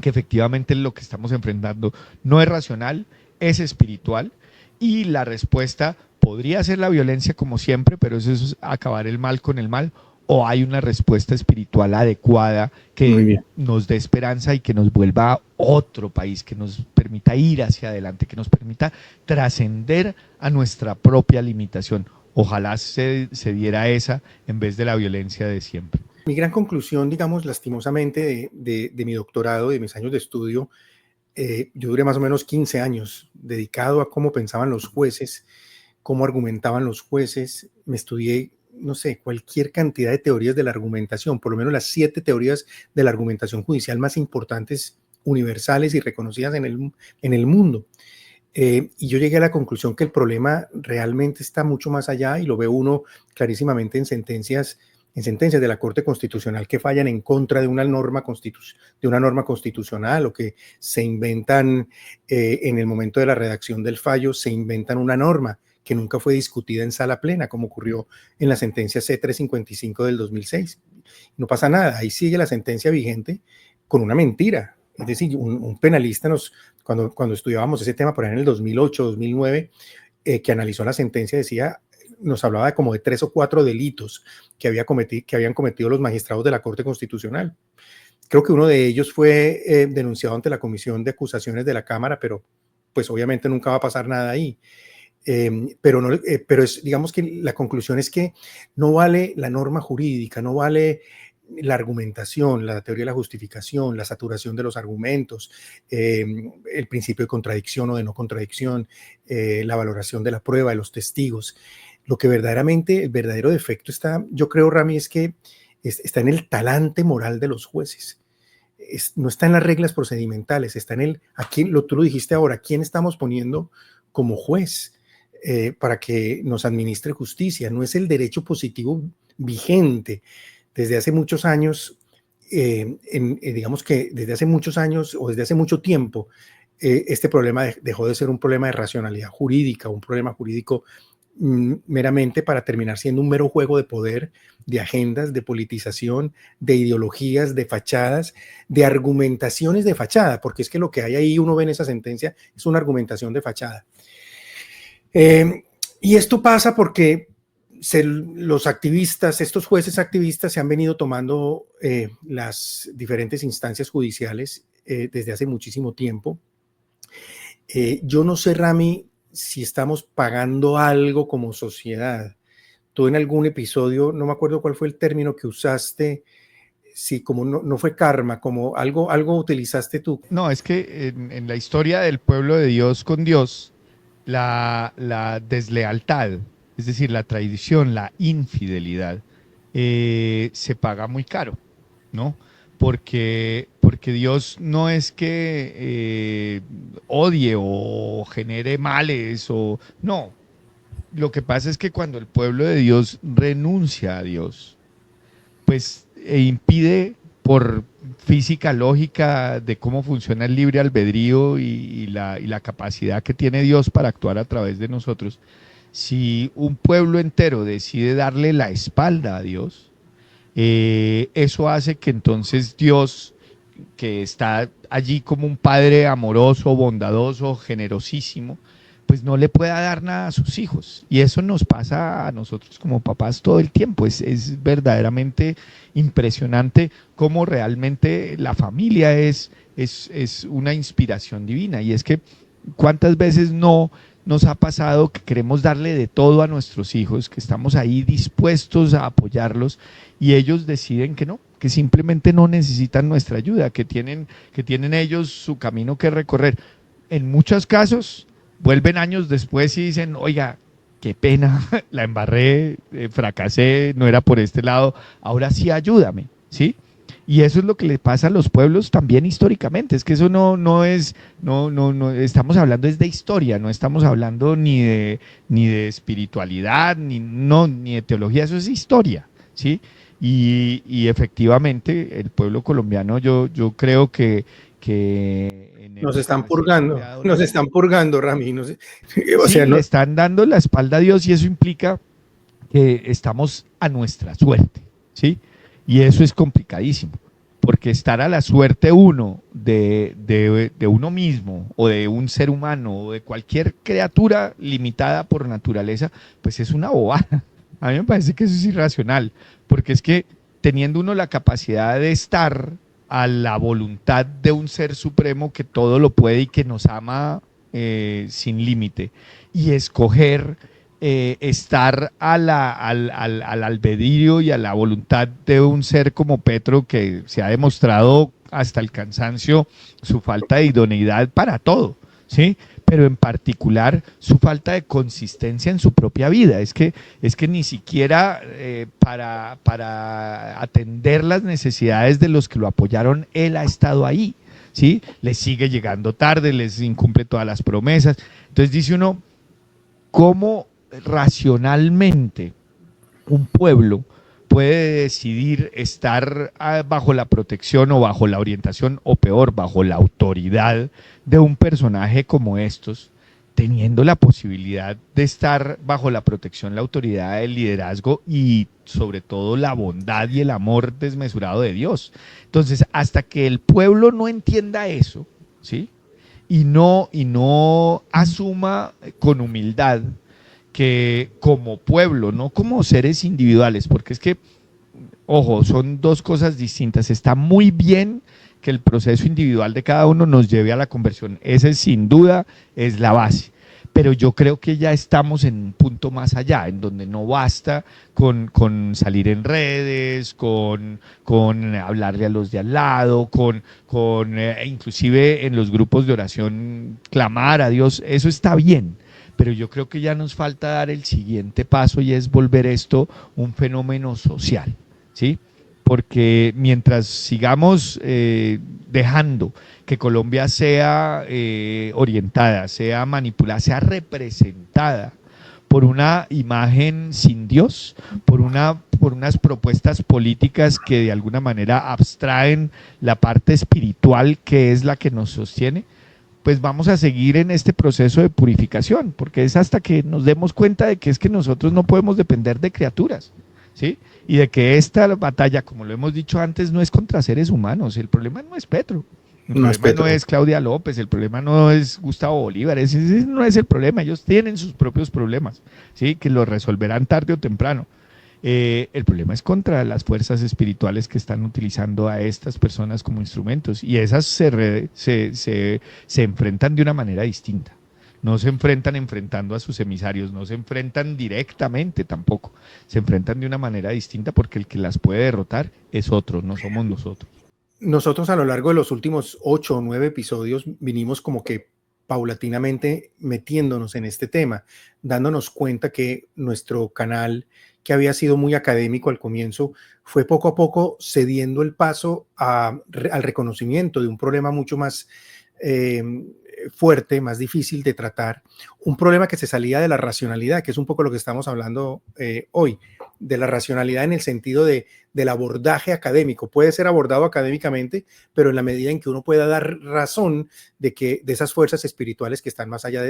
Speaker 2: que efectivamente lo que estamos enfrentando no es racional, es espiritual, y la respuesta podría ser la violencia como siempre, pero eso es acabar el mal con el mal, o hay una respuesta espiritual adecuada
Speaker 1: Muy
Speaker 2: que
Speaker 1: bien.
Speaker 2: nos dé esperanza y que nos vuelva a otro país, que nos permita ir hacia adelante, que nos permita trascender a nuestra propia limitación. Ojalá se diera esa en vez de la violencia de siempre.
Speaker 1: Mi gran conclusión, digamos, lastimosamente, de mi doctorado, de mis años de estudio, yo duré más o menos 15 años dedicado a cómo pensaban los jueces, cómo argumentaban los jueces. Me estudié, no sé, cualquier cantidad de teorías de la argumentación, por lo menos las 7 teorías de la argumentación judicial más importantes, universales y reconocidas en el mundo. Y yo llegué a la conclusión que el problema realmente está mucho más allá y lo ve uno clarísimamente en sentencias de la Corte Constitucional que fallan en contra de una norma, constitucional o que se inventan en el momento de la redacción del fallo, se inventan una norma que nunca fue discutida en sala plena, como ocurrió en la sentencia C355 del 2006. No pasa nada, ahí sigue la sentencia vigente con una mentira. Es decir, un penalista cuando estudiábamos ese tema por ahí en el 2008, 2009, que analizó la sentencia, nos hablaba de como de 3 o 4 delitos que habían cometido los magistrados de la Corte Constitucional. Creo que uno de ellos fue denunciado ante la Comisión de Acusaciones de la Cámara, pero pues obviamente nunca va a pasar nada ahí. Pero digamos que la conclusión es que no vale la norma jurídica, no vale la argumentación, la teoría de la justificación, la saturación de los argumentos, el principio de contradicción o de no contradicción, la valoración de la prueba, de los testigos. Lo que verdaderamente, el verdadero defecto está, yo creo, Rami, es que está en el talante moral de los jueces. No está en las reglas procedimentales, está en tú lo dijiste ahora, ¿quién estamos poniendo como juez para que nos administre justicia? No es el derecho positivo vigente. Desde hace muchos años, digamos que desde hace muchos años o desde hace mucho tiempo, este problema dejó de ser un problema de racionalidad jurídica, un problema jurídico meramente para terminar siendo un mero juego de poder, de agendas, de politización, de ideologías, de fachadas, de argumentaciones de fachada, porque es que lo que hay ahí, uno ve en esa sentencia, es una argumentación de fachada. Y esto pasa porque los activistas, estos jueces activistas se han venido tomando las diferentes instancias judiciales desde hace muchísimo tiempo. Yo no sé, Rami, si estamos pagando algo como sociedad. Tú en algún episodio, no me acuerdo cuál fue el término que usaste, si como no fue karma, como algo utilizaste tú.
Speaker 2: No, es que en la historia del pueblo de Dios con Dios, la deslealtad, es decir, la traición, la infidelidad, se paga muy caro, ¿no? Porque Dios no es que odie o genere males o no. Lo que pasa es que cuando el pueblo de Dios renuncia a Dios, pues impide por física lógica de cómo funciona el libre albedrío y la capacidad que tiene Dios para actuar a través de nosotros. Si un pueblo entero decide darle la espalda a Dios, eso hace que entonces Dios, que está allí como un padre amoroso, bondadoso, generosísimo, pues no le pueda dar nada a sus hijos. Y eso nos pasa a nosotros como papás todo el tiempo. Es verdaderamente impresionante cómo realmente la familia es una inspiración divina. Y es que cuántas veces no nos ha pasado que queremos darle de todo a nuestros hijos, que estamos ahí dispuestos a apoyarlos y ellos deciden que no, que simplemente no necesitan nuestra ayuda, que tienen ellos su camino que recorrer. En muchos casos vuelven años después y dicen, oiga, qué pena, la embarré, fracasé, no era por este lado, ahora sí ayúdame, ¿sí? Y eso es lo que le pasa a los pueblos también históricamente, es que eso no es, no, estamos hablando es de historia, no estamos hablando ni de espiritualidad, ni de teología, eso es historia, ¿sí? Y efectivamente el pueblo colombiano yo creo que
Speaker 1: Nos
Speaker 2: tenemos
Speaker 1: están
Speaker 2: a siendo
Speaker 1: purgando,
Speaker 2: creado la
Speaker 1: nos
Speaker 2: ley.
Speaker 1: están purgando, Rami. No sé. O
Speaker 2: Sí,
Speaker 1: sea,
Speaker 2: le
Speaker 1: no,
Speaker 2: están dando la espalda a Dios y eso implica que estamos a nuestra suerte, ¿sí? Y eso es complicadísimo, porque estar a la suerte uno de uno mismo o de un ser humano o de cualquier criatura limitada por naturaleza, pues es una bobada. A mí me parece que eso es irracional, porque es que teniendo uno la capacidad de estar a la voluntad de un ser supremo que todo lo puede y que nos ama sin límite, y escoger estar al albedrío y a la voluntad de un ser como Petro, que se ha demostrado hasta el cansancio su falta de idoneidad para todo, ¿sí? Pero en particular su falta de consistencia en su propia vida. Es que ni siquiera para atender las necesidades de los que lo apoyaron, él ha estado ahí, ¿sí? Les sigue llegando tarde, les incumple todas las promesas. Entonces dice uno, ¿cómo racionalmente un pueblo puede decidir estar bajo la protección o bajo la orientación o peor, bajo la autoridad de un personaje como estos, teniendo la posibilidad de estar bajo la protección, la autoridad, el liderazgo y sobre todo la bondad y el amor desmesurado de Dios? Entonces, hasta que el pueblo no entienda eso, ¿sí? Y no asuma con humildad que como pueblo, no como seres individuales, porque es que, ojo, son dos cosas distintas. Está muy bien que el proceso individual de cada uno nos lleve a la conversión. Ese sin duda es la base. Pero yo creo que ya estamos en un punto más allá, en donde no basta con salir en redes, con hablarle a los de al lado, inclusive en los grupos de oración clamar a Dios. Eso está bien, pero yo creo que ya nos falta dar el siguiente paso y es volver esto un fenómeno social, ¿sí? Porque mientras sigamos dejando que Colombia sea orientada, sea manipulada, sea representada por una imagen sin Dios, por unas propuestas políticas que de alguna manera abstraen la parte espiritual que es la que nos sostiene, pues vamos a seguir en este proceso de purificación, porque es hasta que nos demos cuenta de que es que nosotros no podemos depender de criaturas, ¿sí? Y de que esta batalla, como lo hemos dicho antes, no es contra seres humanos. El problema no es Petro, el
Speaker 1: no es
Speaker 2: problema no
Speaker 1: Petro.
Speaker 2: es Claudia López, el problema no es Gustavo Bolívar, ese no es el problema. Ellos tienen sus propios problemas, ¿sí? Que los resolverán tarde o temprano. El problema es contra las fuerzas espirituales que están utilizando a estas personas como instrumentos y esas se enfrentan de una manera distinta. No se enfrentan enfrentando a sus emisarios, no se enfrentan directamente tampoco. Se enfrentan de una manera distinta porque el que las puede derrotar es otro, no somos nosotros.
Speaker 1: Nosotros a lo largo de los últimos 8 o 9 episodios vinimos como que paulatinamente metiéndonos en este tema, dándonos cuenta que nuestro canal, que había sido muy académico al comienzo, fue poco a poco cediendo el paso al reconocimiento de un problema mucho más eh, fuerte, más difícil de tratar, un problema que se salía de la racionalidad, que es un poco lo que estamos hablando hoy, de la racionalidad en el sentido del abordaje académico. Puede ser abordado académicamente, pero en la medida en que uno pueda dar razón de esas fuerzas espirituales que están más allá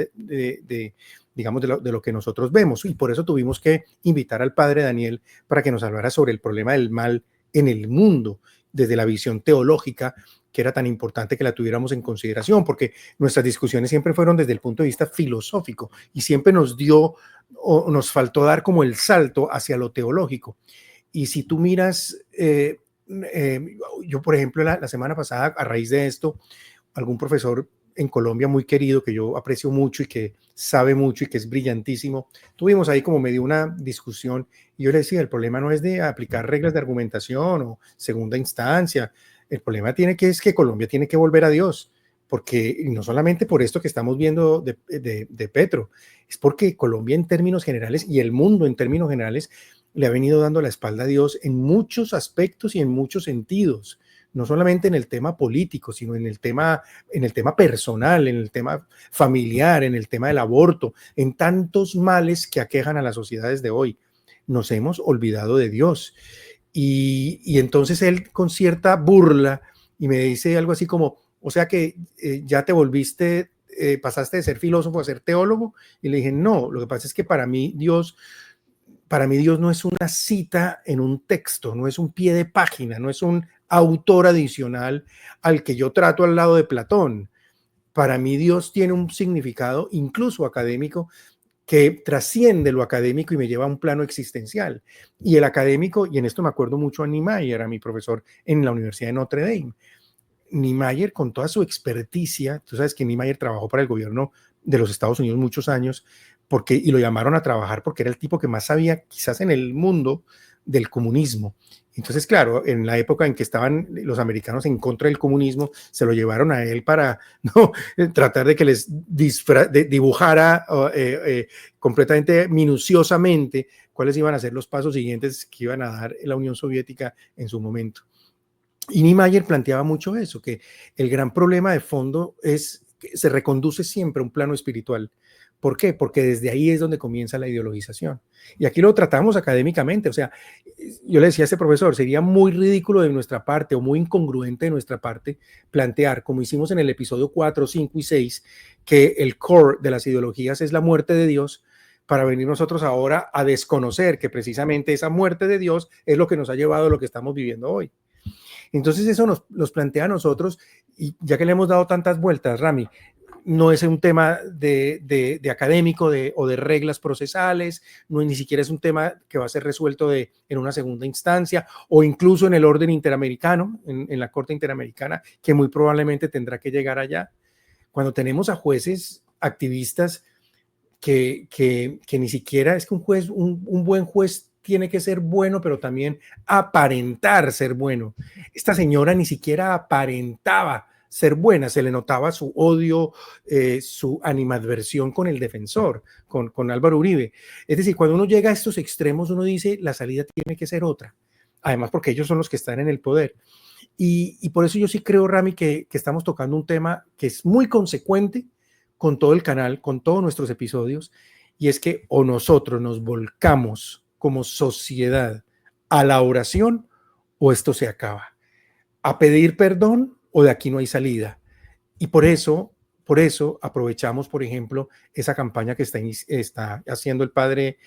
Speaker 1: digamos, de lo que nosotros vemos. Y por eso tuvimos que invitar al padre Daniel para que nos hablara sobre el problema del mal en el mundo, desde la visión teológica, que era tan importante que la tuviéramos en consideración, porque nuestras discusiones siempre fueron desde el punto de vista filosófico y siempre nos dio o nos faltó dar como el salto hacia lo teológico. Y si tú miras, yo por ejemplo la semana pasada, a raíz de esto, algún profesor en Colombia muy querido, que yo aprecio mucho y que sabe mucho y que es brillantísimo, tuvimos ahí como medio una discusión y yo le decía, el problema no es de aplicar reglas de argumentación o segunda instancia, el problema es que Colombia tiene que volver a Dios, porque no solamente por esto que estamos viendo de Petro, es porque Colombia en términos generales y el mundo en términos generales le ha venido dando la espalda a Dios en muchos aspectos y en muchos sentidos, no solamente en el tema político, sino en el tema personal, en el tema familiar, en el tema del aborto, en tantos males que aquejan a las sociedades de hoy. Nos hemos olvidado de Dios. Y entonces él con cierta burla y me dice algo así como, O sea que ya te volviste, pasaste de ser filósofo a ser teólogo. Y le dije, no, lo que pasa es que para mí Dios no es una cita en un texto, no es un pie de página, no es un autor adicional al que yo trato al lado de Platón. Para mí Dios tiene un significado incluso académico que trasciende lo académico y me lleva a un plano existencial. Y el académico, y en esto me acuerdo mucho a Niemeyer, a mi profesor en la Universidad de Notre Dame. Niemeyer, con toda su experticia, tú sabes que Niemeyer trabajó para el gobierno de los Estados Unidos muchos años, y lo llamaron a trabajar porque era el tipo que más sabía quizás en el mundo del comunismo. Entonces, claro, en la época en que estaban los americanos en contra del comunismo, se lo llevaron a él para no tratar de que les dibujara completamente minuciosamente cuáles iban a ser los pasos siguientes que iban a dar la Unión Soviética en su momento. Y Niemeyer planteaba mucho eso, que el gran problema de fondo es que se reconduce siempre a un plano espiritual. ¿Por qué? Porque desde ahí es donde comienza la ideologización. Y aquí lo tratamos académicamente. O sea, yo le decía a este profesor, sería muy ridículo de nuestra parte o muy incongruente de nuestra parte plantear, como hicimos en el episodio 4, 5 y 6, que el core de las ideologías es la muerte de Dios, para venir nosotros ahora a desconocer que precisamente esa muerte de Dios es lo que nos ha llevado a lo que estamos viviendo hoy. Entonces eso nos plantea a nosotros, y ya que le hemos dado tantas vueltas, Rami, no es un tema de académico o de reglas procesales, no, ni siquiera es un tema que va a ser resuelto en una segunda instancia o incluso en el orden interamericano, en la Corte Interamericana, que muy probablemente tendrá que llegar allá. Cuando tenemos a jueces activistas que ni siquiera es que un buen juez tiene que ser bueno, pero también aparentar ser bueno. Esta señora ni siquiera aparentaba ser buena, se le notaba su odio, su animadversión con el defensor, con Álvaro Uribe. Es decir, cuando uno llega a estos extremos, uno dice, la salida tiene que ser otra. Además, porque ellos son los que están en el poder. Y por eso yo sí creo, Rami, que estamos tocando un tema que es muy consecuente con todo el canal, con todos nuestros episodios, y es que o nosotros nos volcamos como sociedad a la oración o esto se acaba. A pedir perdón o de aquí no hay salida. Y por eso aprovechamos, por ejemplo, esa campaña que está haciendo el padre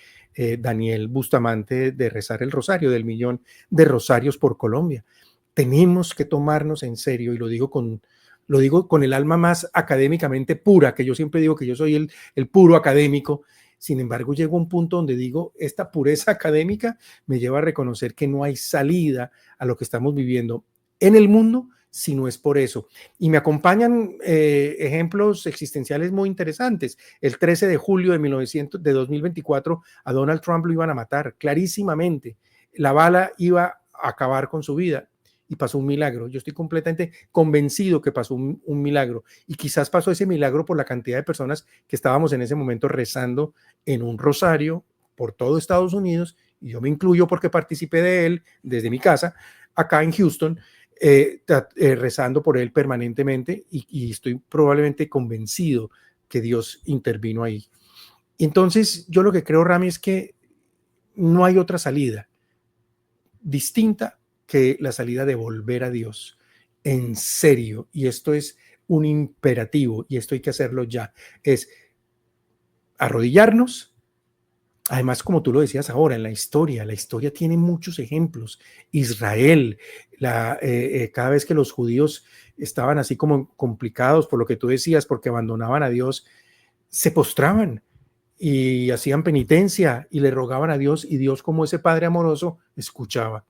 Speaker 1: Daniel Bustamante de rezar el rosario, del 1.000.000 de rosarios por Colombia. Tenemos que tomarnos en serio, y lo digo con el alma más académicamente pura, que yo siempre digo que yo soy el puro académico. Sin embargo, llego a un punto donde digo, esta pureza académica me lleva a reconocer que no hay salida a lo que estamos viviendo en el mundo si no es por eso. Y me acompañan ejemplos existenciales muy interesantes. El 13 de julio de 2024 a Donald Trump lo iban a matar, clarísimamente. La bala iba a acabar con su vida. Y pasó un milagro. Yo estoy completamente convencido que pasó un milagro. Y quizás pasó ese milagro por la cantidad de personas que estábamos en ese momento rezando en un rosario por todo Estados Unidos, y yo me incluyo porque participé de él desde mi casa, acá en Houston, rezando por él permanentemente, y estoy probablemente convencido que Dios intervino ahí. Entonces, yo lo que creo, Rami, es que no hay otra salida distinta que la salida de volver a Dios en serio, y esto es un imperativo, y esto hay que hacerlo ya, es arrodillarnos. Además, como tú lo decías ahora, en la historia tiene muchos ejemplos. Israel, cada vez que los judíos estaban así como complicados por lo que tú decías, porque abandonaban a Dios, se postraban y hacían penitencia y le rogaban a Dios, y Dios, como ese Padre amoroso, escuchaba.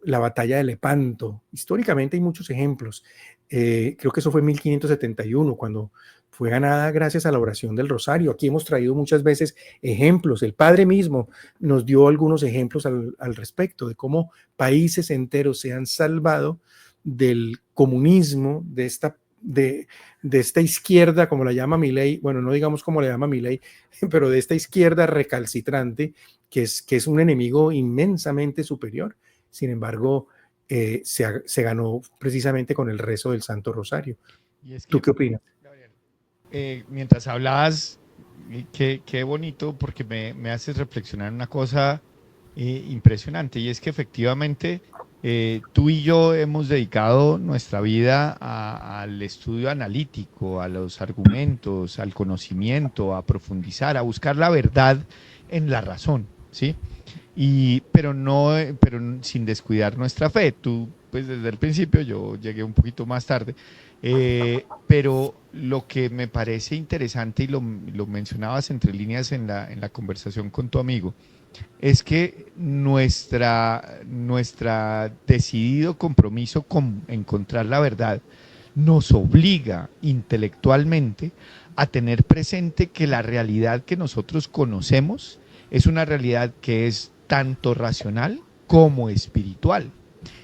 Speaker 1: La batalla de Lepanto, históricamente hay muchos ejemplos. Creo que eso fue en 1571, cuando fue ganada gracias a la oración del rosario. Aquí hemos traído muchas veces ejemplos. El Padre mismo nos dio algunos ejemplos al respecto de cómo países enteros se han salvado del comunismo, de esta izquierda, como la llama Milei, bueno, no digamos como le llama Milei, pero de esta izquierda recalcitrante, que es un enemigo inmensamente superior. Sin embargo, se ganó precisamente con el rezo del Santo Rosario.
Speaker 2: Y es
Speaker 1: ¿Tú
Speaker 2: que,
Speaker 1: qué opinas?
Speaker 2: Gabriel, mientras hablabas, qué bonito, porque me haces reflexionar una cosa impresionante, y es que efectivamente Tú y yo hemos dedicado nuestra vida al estudio analítico, a los argumentos, al conocimiento, a profundizar, a buscar la verdad en la razón, ¿sí? Pero no, sin descuidar nuestra fe. Tú, pues desde el principio, yo llegué un poquito más tarde, pero lo que me parece interesante, y lo mencionabas entre líneas en la conversación con tu amigo, es que nuestra decidido compromiso con encontrar la verdad nos obliga intelectualmente a tener presente que la realidad que nosotros conocemos es una realidad que es tanto racional como espiritual.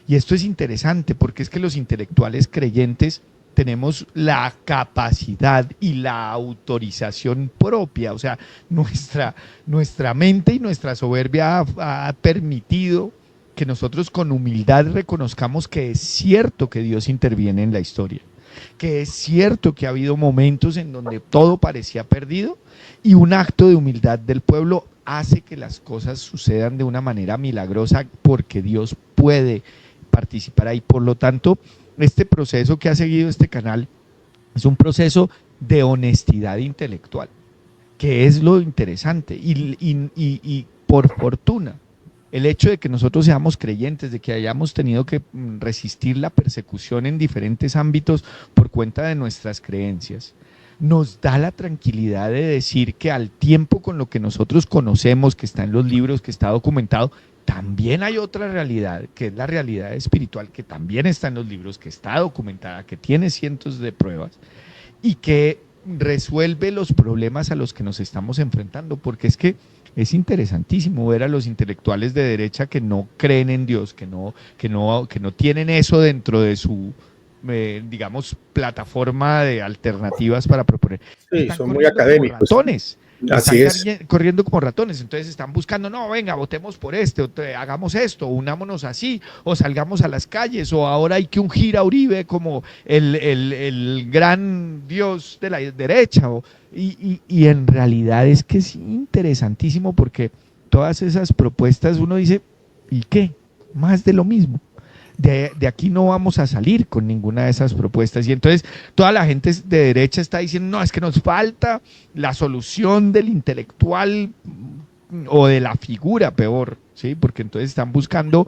Speaker 2: Y esto es interesante porque es que los intelectuales creyentes tenemos la capacidad y la autorización propia, o sea, nuestra mente y nuestra soberbia ha permitido que nosotros con humildad reconozcamos que es cierto que Dios interviene en la historia, que es cierto que ha habido momentos en donde todo parecía perdido y un acto de humildad del pueblo hace que las cosas sucedan de una manera milagrosa porque Dios puede participar ahí. Por lo tanto, este proceso que ha seguido este canal es un proceso de honestidad intelectual, que es lo interesante. Y por fortuna, el hecho de que nosotros seamos creyentes, de que hayamos tenido que resistir la persecución en diferentes ámbitos por cuenta de nuestras creencias, nos da la tranquilidad de decir que al tiempo con lo que nosotros conocemos, que está en los libros, que está documentado, también hay otra realidad, que es la realidad espiritual, que también está en los libros, que está documentada, que tiene cientos de pruebas y que resuelve los problemas a los que nos estamos enfrentando, porque es que es interesantísimo ver a los intelectuales de derecha que no creen en Dios, que no tienen eso dentro de su, digamos, plataforma de alternativas para proponer.
Speaker 1: Sí,
Speaker 2: Están
Speaker 1: son muy académicos.
Speaker 2: Ratones.
Speaker 1: Así es.
Speaker 2: Corriendo como ratones, entonces están buscando, no, venga, votemos por hagamos esto, unámonos así, o salgamos a las calles, o ahora hay que ungir a Uribe como el gran dios de la derecha, y en realidad es que es interesantísimo porque todas esas propuestas uno dice, ¿y qué? Más de lo mismo. De aquí no vamos a salir con ninguna de esas propuestas. Y entonces toda la gente de derecha está diciendo, no, es que nos falta la solución del intelectual o de la figura, peor, ¿sí? Porque entonces están buscando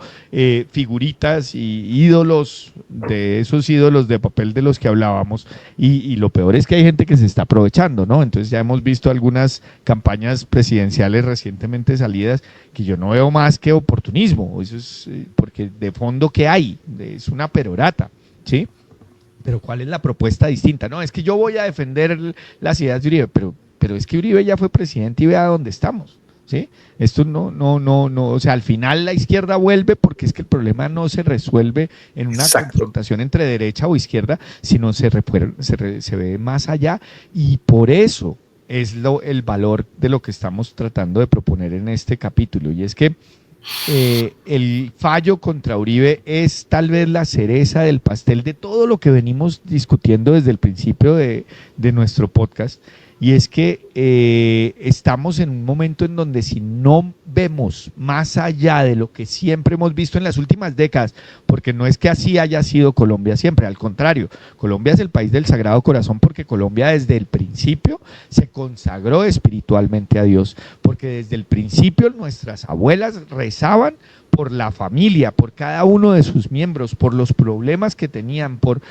Speaker 2: figuritas y ídolos, de esos ídolos de papel de los que hablábamos, y lo peor es que hay gente que se está aprovechando, ¿no? Entonces ya hemos visto algunas campañas presidenciales recientemente salidas que yo no veo más que oportunismo, eso es porque de fondo, ¿qué hay? Es una perorata, ¿sí? Pero ¿cuál es la propuesta distinta? No, es que yo voy a defender las ideas de Uribe, pero es que Uribe ya fue presidente y vea dónde estamos. ¿Sí? Esto no, o sea, al final la izquierda vuelve porque es que el problema no se resuelve en una confrontación entre derecha o izquierda, sino se ve más allá, y por eso es el valor de lo que estamos tratando de proponer en este capítulo, y es que el fallo contra Uribe es tal vez la cereza del pastel de todo lo que venimos discutiendo desde el principio de nuestro podcast. Y es que estamos en un momento en donde si no vemos más allá de lo que siempre hemos visto en las últimas décadas, porque no es que así haya sido Colombia siempre, al contrario, Colombia es el país del Sagrado Corazón porque Colombia desde el principio se consagró espiritualmente a Dios, porque desde el principio nuestras abuelas rezaban por la familia, por cada uno de sus miembros, por los problemas que tenían, por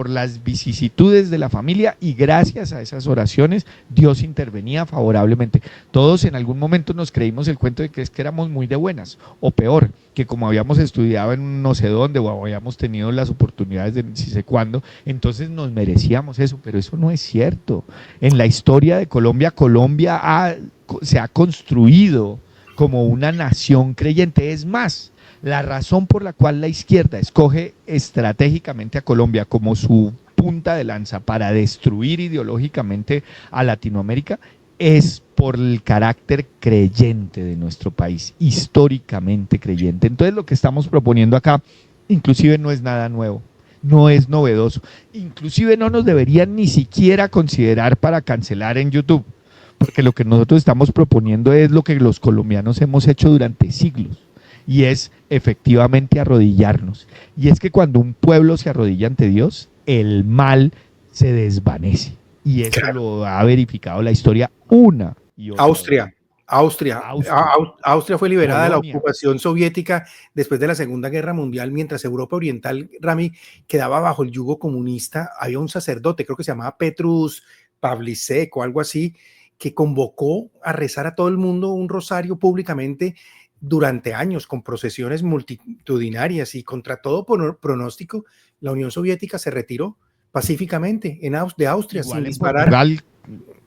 Speaker 2: las vicisitudes de la familia, y gracias a esas oraciones Dios intervenía favorablemente. Todos en algún momento nos creímos el cuento de que es que éramos muy de buenas, o peor, que como habíamos estudiado en no sé dónde o habíamos tenido las oportunidades de si sé cuándo, entonces nos merecíamos eso, pero eso no es cierto. En la historia de Colombia, se ha construido como una nación creyente. Es más, la razón por la cual la izquierda escoge estratégicamente a Colombia como su punta de lanza para destruir ideológicamente a Latinoamérica es por el carácter creyente de nuestro país, históricamente creyente. Entonces lo que estamos proponiendo acá inclusive no es nada nuevo, no es novedoso, inclusive no nos deberían ni siquiera considerar para cancelar en YouTube, porque lo que nosotros estamos proponiendo es lo que los colombianos hemos hecho durante siglos, y es efectivamente arrodillarnos. Y es que cuando un pueblo se arrodilla ante Dios, el mal se desvanece. Y eso
Speaker 1: Claro.
Speaker 2: lo ha verificado la historia una y otra vez.
Speaker 1: Austria.
Speaker 2: Austria,
Speaker 1: Austria fue liberada de la
Speaker 2: Polonia.
Speaker 1: ocupación soviética después de la Segunda Guerra Mundial, mientras Europa Oriental, Rami, quedaba bajo el yugo comunista. Había un sacerdote, creo que se llamaba Petrus Pavlicek o algo así, que convocó a rezar a todo el mundo un rosario públicamente durante años, con procesiones multitudinarias, y contra todo pronóstico, la Unión Soviética se retiró pacíficamente de Austria,
Speaker 2: Igual
Speaker 1: sin
Speaker 2: en
Speaker 1: disparar.
Speaker 2: Portugal,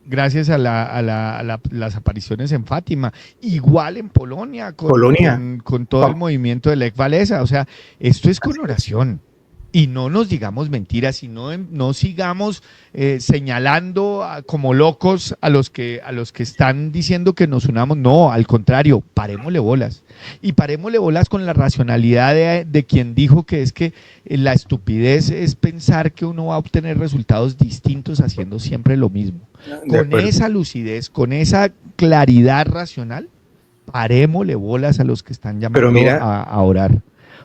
Speaker 2: gracias a las apariciones en Fátima, igual en Polonia, con todo el movimiento de Lech Walesa. O sea, esto es con oración. Y no nos digamos mentiras y no sigamos señalando como locos a los que están diciendo que nos unamos. No, al contrario, parémosle bolas. Y parémosle bolas con la racionalidad de quien dijo que es que la estupidez es pensar que uno va a obtener resultados distintos haciendo siempre lo mismo. Con esa lucidez, con esa claridad racional, parémosle bolas a los que están llamando a orar.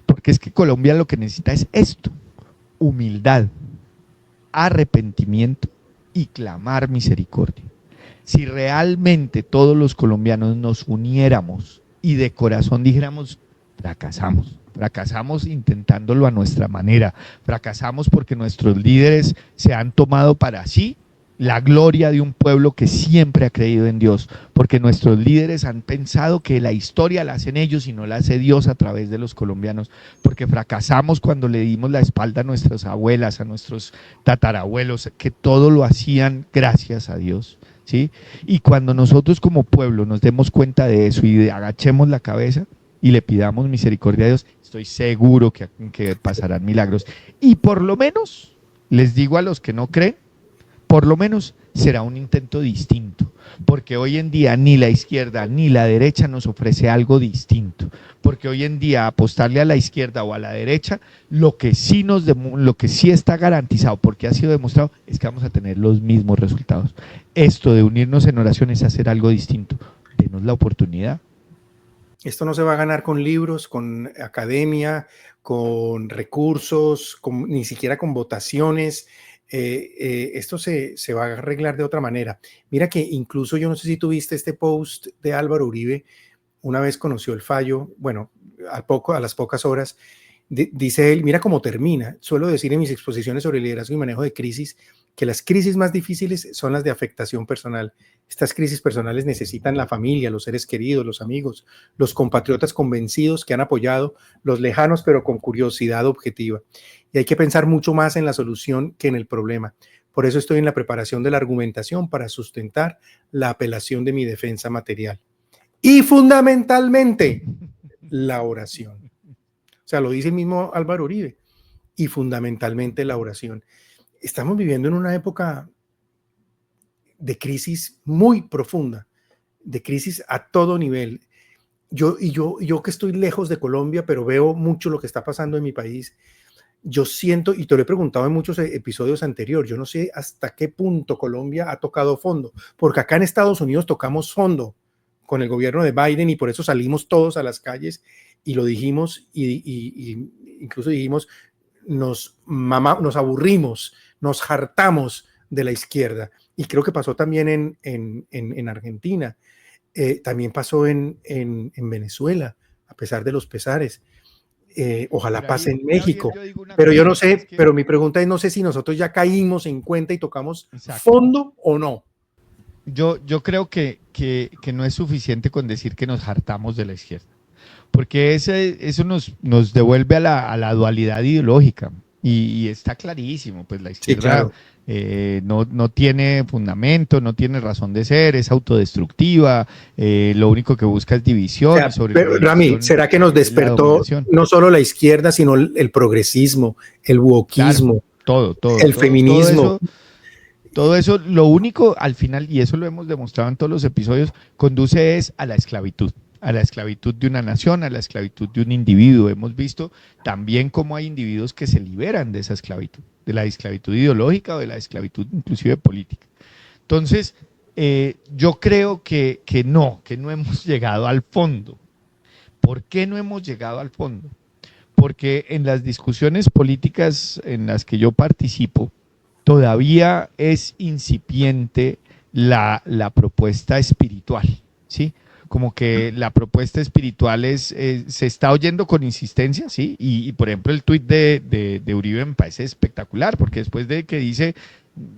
Speaker 2: Porque es que Colombia lo que necesita es esto: humildad, arrepentimiento y clamar misericordia. Si realmente todos los colombianos nos uniéramos y de corazón dijéramos, fracasamos intentándolo a nuestra manera, fracasamos porque nuestros líderes se han tomado para sí la gloria de un pueblo que siempre ha creído en Dios, porque nuestros líderes han pensado que la historia la hacen ellos y no la hace Dios a través de los colombianos, porque fracasamos cuando le dimos la espalda a nuestras abuelas, a nuestros tatarabuelos, que todo lo hacían gracias a Dios, ¿sí? Y cuando nosotros como pueblo nos demos cuenta de eso y agachemos la cabeza y le pidamos misericordia a Dios, estoy seguro que pasarán milagros. Y por lo menos, les digo a los que no creen, por lo menos será un intento distinto, porque hoy en día ni la izquierda ni la derecha nos ofrece algo distinto, porque hoy en día apostarle a la izquierda o a la derecha, lo que sí está garantizado, porque ha sido demostrado, es que vamos a tener los mismos resultados. Esto de unirnos en oración es hacer algo distinto. Denos la oportunidad.
Speaker 1: Esto no se va a ganar con libros, con academia, con recursos, ni siquiera con votaciones. Esto se va a arreglar de otra manera. Mira que incluso, yo no sé si tuviste este post de Álvaro Uribe, una vez conoció el fallo, bueno, a las pocas horas, dice él, mira cómo termina: suelo decir en mis exposiciones sobre liderazgo y manejo de crisis que las crisis más difíciles son las de afectación personal. Estas crisis personales necesitan la familia, los seres queridos, los amigos, los compatriotas convencidos que han apoyado, los lejanos pero con curiosidad objetiva. Y hay que pensar mucho más en la solución que en el problema. Por eso estoy en la preparación de la argumentación para sustentar la apelación de mi defensa material. Y fundamentalmente, la oración. O sea, lo dice el mismo Álvaro Uribe. Y fundamentalmente la oración. Estamos viviendo en una época de crisis muy profunda, de crisis a todo nivel. Yo que estoy lejos de Colombia, pero veo mucho lo que está pasando en mi país. Yo siento, y te lo he preguntado en muchos episodios anteriores, yo no sé hasta qué punto Colombia ha tocado fondo, porque acá en Estados Unidos tocamos fondo con el gobierno de Biden y por eso salimos todos a las calles y lo dijimos, y incluso dijimos, nos aburrimos, nos hartamos de la izquierda. Y creo que pasó también en Argentina, también pasó en Venezuela, a pesar de los pesares. Ojalá pase en México, pero yo no sé, pero mi pregunta es, no sé si nosotros ya caímos en cuenta y tocamos fondo o no.
Speaker 2: Yo creo que no es suficiente con decir que nos hartamos de la izquierda, porque eso nos devuelve a la dualidad ideológica. Y está clarísimo, pues la izquierda no tiene fundamento, no tiene razón de ser, es autodestructiva, lo único que busca es división.
Speaker 1: O sea, pero, Rami, ¿será que nos despertó no solo la izquierda, sino el progresismo, el wokismo,
Speaker 2: todo,
Speaker 1: el feminismo?
Speaker 2: Todo eso, lo único al final, y eso lo hemos demostrado en todos los episodios, conduce es a la esclavitud de una nación, a la esclavitud de un individuo. Hemos visto también cómo hay individuos que se liberan de esa esclavitud, de la esclavitud ideológica o de la esclavitud inclusive política. Entonces, yo creo que no hemos llegado al fondo, ¿Por qué no hemos llegado al fondo? Porque en las discusiones políticas en las que yo participo, todavía es incipiente la propuesta espiritual, ¿sí? Como que la propuesta espiritual se está oyendo con insistencia, ¿sí? Por ejemplo, el tuit de Uribe me parece espectacular, porque después de que dice,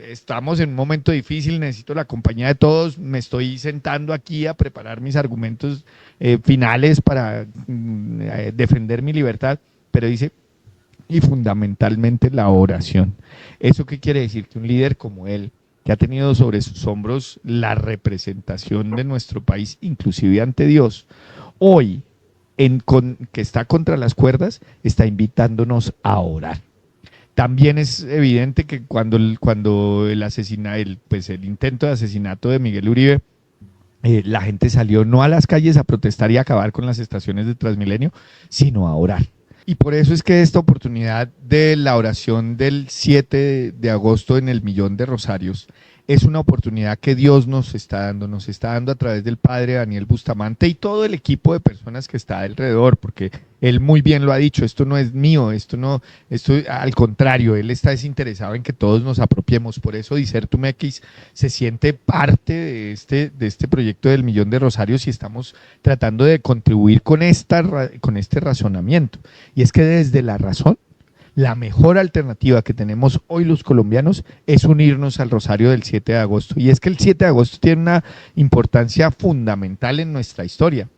Speaker 2: estamos en un momento difícil, necesito la compañía de todos, me estoy sentando aquí a preparar mis argumentos finales para defender mi libertad, pero dice, y fundamentalmente la oración. ¿Eso qué quiere decir? Que un líder como él, que ha tenido sobre sus hombros la representación de nuestro país, inclusive ante Dios, hoy, que está contra las cuerdas, está invitándonos a orar. También es evidente que cuando el intento de asesinato de Miguel Uribe, la gente salió no a las calles a protestar y a acabar con las estaciones de Transmilenio, sino a orar. Y por eso es que esta oportunidad de la oración del 7 de agosto en el Millón de Rosarios es una oportunidad que Dios nos está dando a través del Padre Daniel Bustamante y todo el equipo de personas que está alrededor, porque él muy bien lo ha dicho, esto no es mío, esto al contrario, él está desinteresado en que todos nos apropiemos, por eso Disertum X se siente parte de este proyecto del Millón de Rosarios y estamos tratando de contribuir con este razonamiento. Y es que desde la razón, la mejor alternativa que tenemos hoy los colombianos es unirnos al Rosario del 7 de agosto. Y es que el 7 de agosto tiene una importancia fundamental en nuestra historia.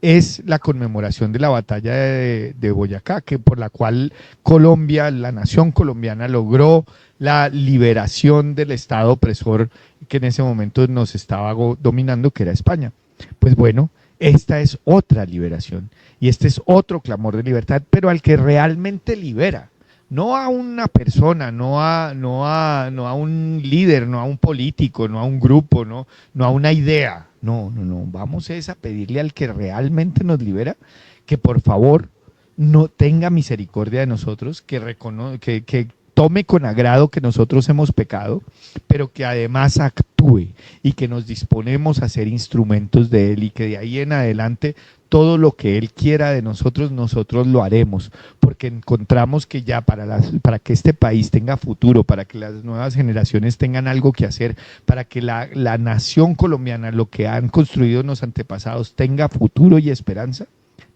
Speaker 2: Es la conmemoración de la batalla de Boyacá, por la cual Colombia, la nación colombiana, logró la liberación del Estado opresor que en ese momento nos estaba dominando, que era España. Pues bueno, esta es otra liberación y este es otro clamor de libertad, pero al que realmente libera. No a una persona, no a un líder, no a un político, no a un grupo, no a una idea. No. Vamos a pedirle al que realmente nos libera que por favor no tenga misericordia de nosotros, que tome con agrado que nosotros hemos pecado, pero que además actúe y que nos disponemos a ser instrumentos de Él y que de ahí en adelante todo lo que Él quiera de nosotros, nosotros lo haremos, porque encontramos que ya para que este país tenga futuro, para que las nuevas generaciones tengan algo que hacer, para que la nación colombiana, lo que han construido los antepasados, tenga futuro y esperanza,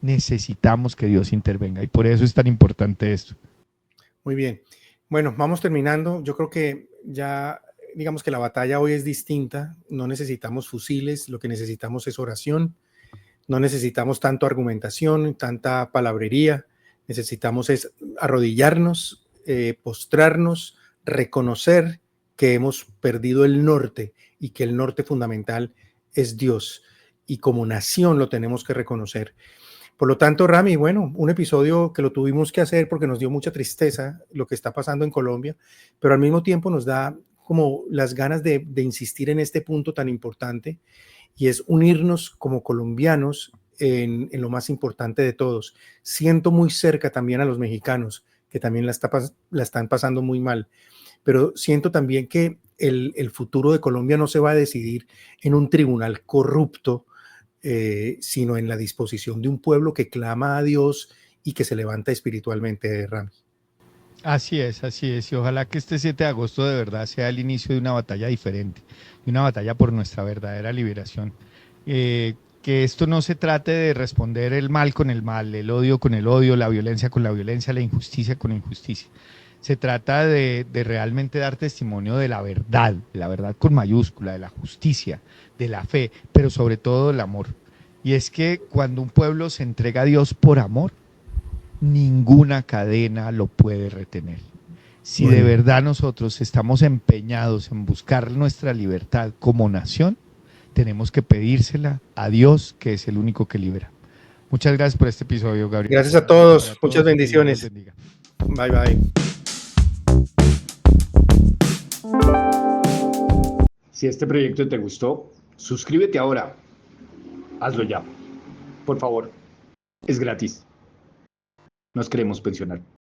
Speaker 2: necesitamos que Dios intervenga y por eso es tan importante esto.
Speaker 1: Muy bien. Bueno, vamos terminando. Yo creo que ya, digamos que la batalla hoy es distinta. No necesitamos fusiles, lo que necesitamos es oración. No necesitamos tanto argumentación, tanta palabrería. Necesitamos es arrodillarnos, postrarnos, reconocer que hemos perdido el norte y que el norte fundamental es Dios. Y como nación lo tenemos que reconocer. Por lo tanto, Rami, bueno, un episodio que lo tuvimos que hacer porque nos dio mucha tristeza lo que está pasando en Colombia, pero al mismo tiempo nos da como las ganas de insistir en este punto tan importante y es unirnos como colombianos en lo más importante de todos. Siento muy cerca también a los mexicanos que también la están pasando muy mal, pero siento también que el futuro de Colombia no se va a decidir en un tribunal corrupto, sino en la disposición de un pueblo que clama a Dios y que se levanta espiritualmente, Rami.
Speaker 2: Así es, y ojalá que este 7 de agosto de verdad sea el inicio de una batalla diferente, de una batalla por nuestra verdadera liberación. Que esto no se trate de responder el mal con el mal, el odio con el odio, la violencia con la violencia, la injusticia con la injusticia. Se trata de realmente dar testimonio de la verdad con mayúscula, de la justicia, de la fe, pero sobre todo del amor. Y es que cuando un pueblo se entrega a Dios por amor, ninguna cadena lo puede retener. Si de verdad nosotros estamos empeñados en buscar nuestra libertad como nación, tenemos que pedírsela a Dios, que es el único que libera. Muchas gracias por este episodio, Gabriel.
Speaker 1: Gracias a todos. Muchas bendiciones. Bye, bye.
Speaker 3: Si este proyecto te gustó, suscríbete ahora. Hazlo ya. Por favor. Es gratis. Nos queremos pensionar.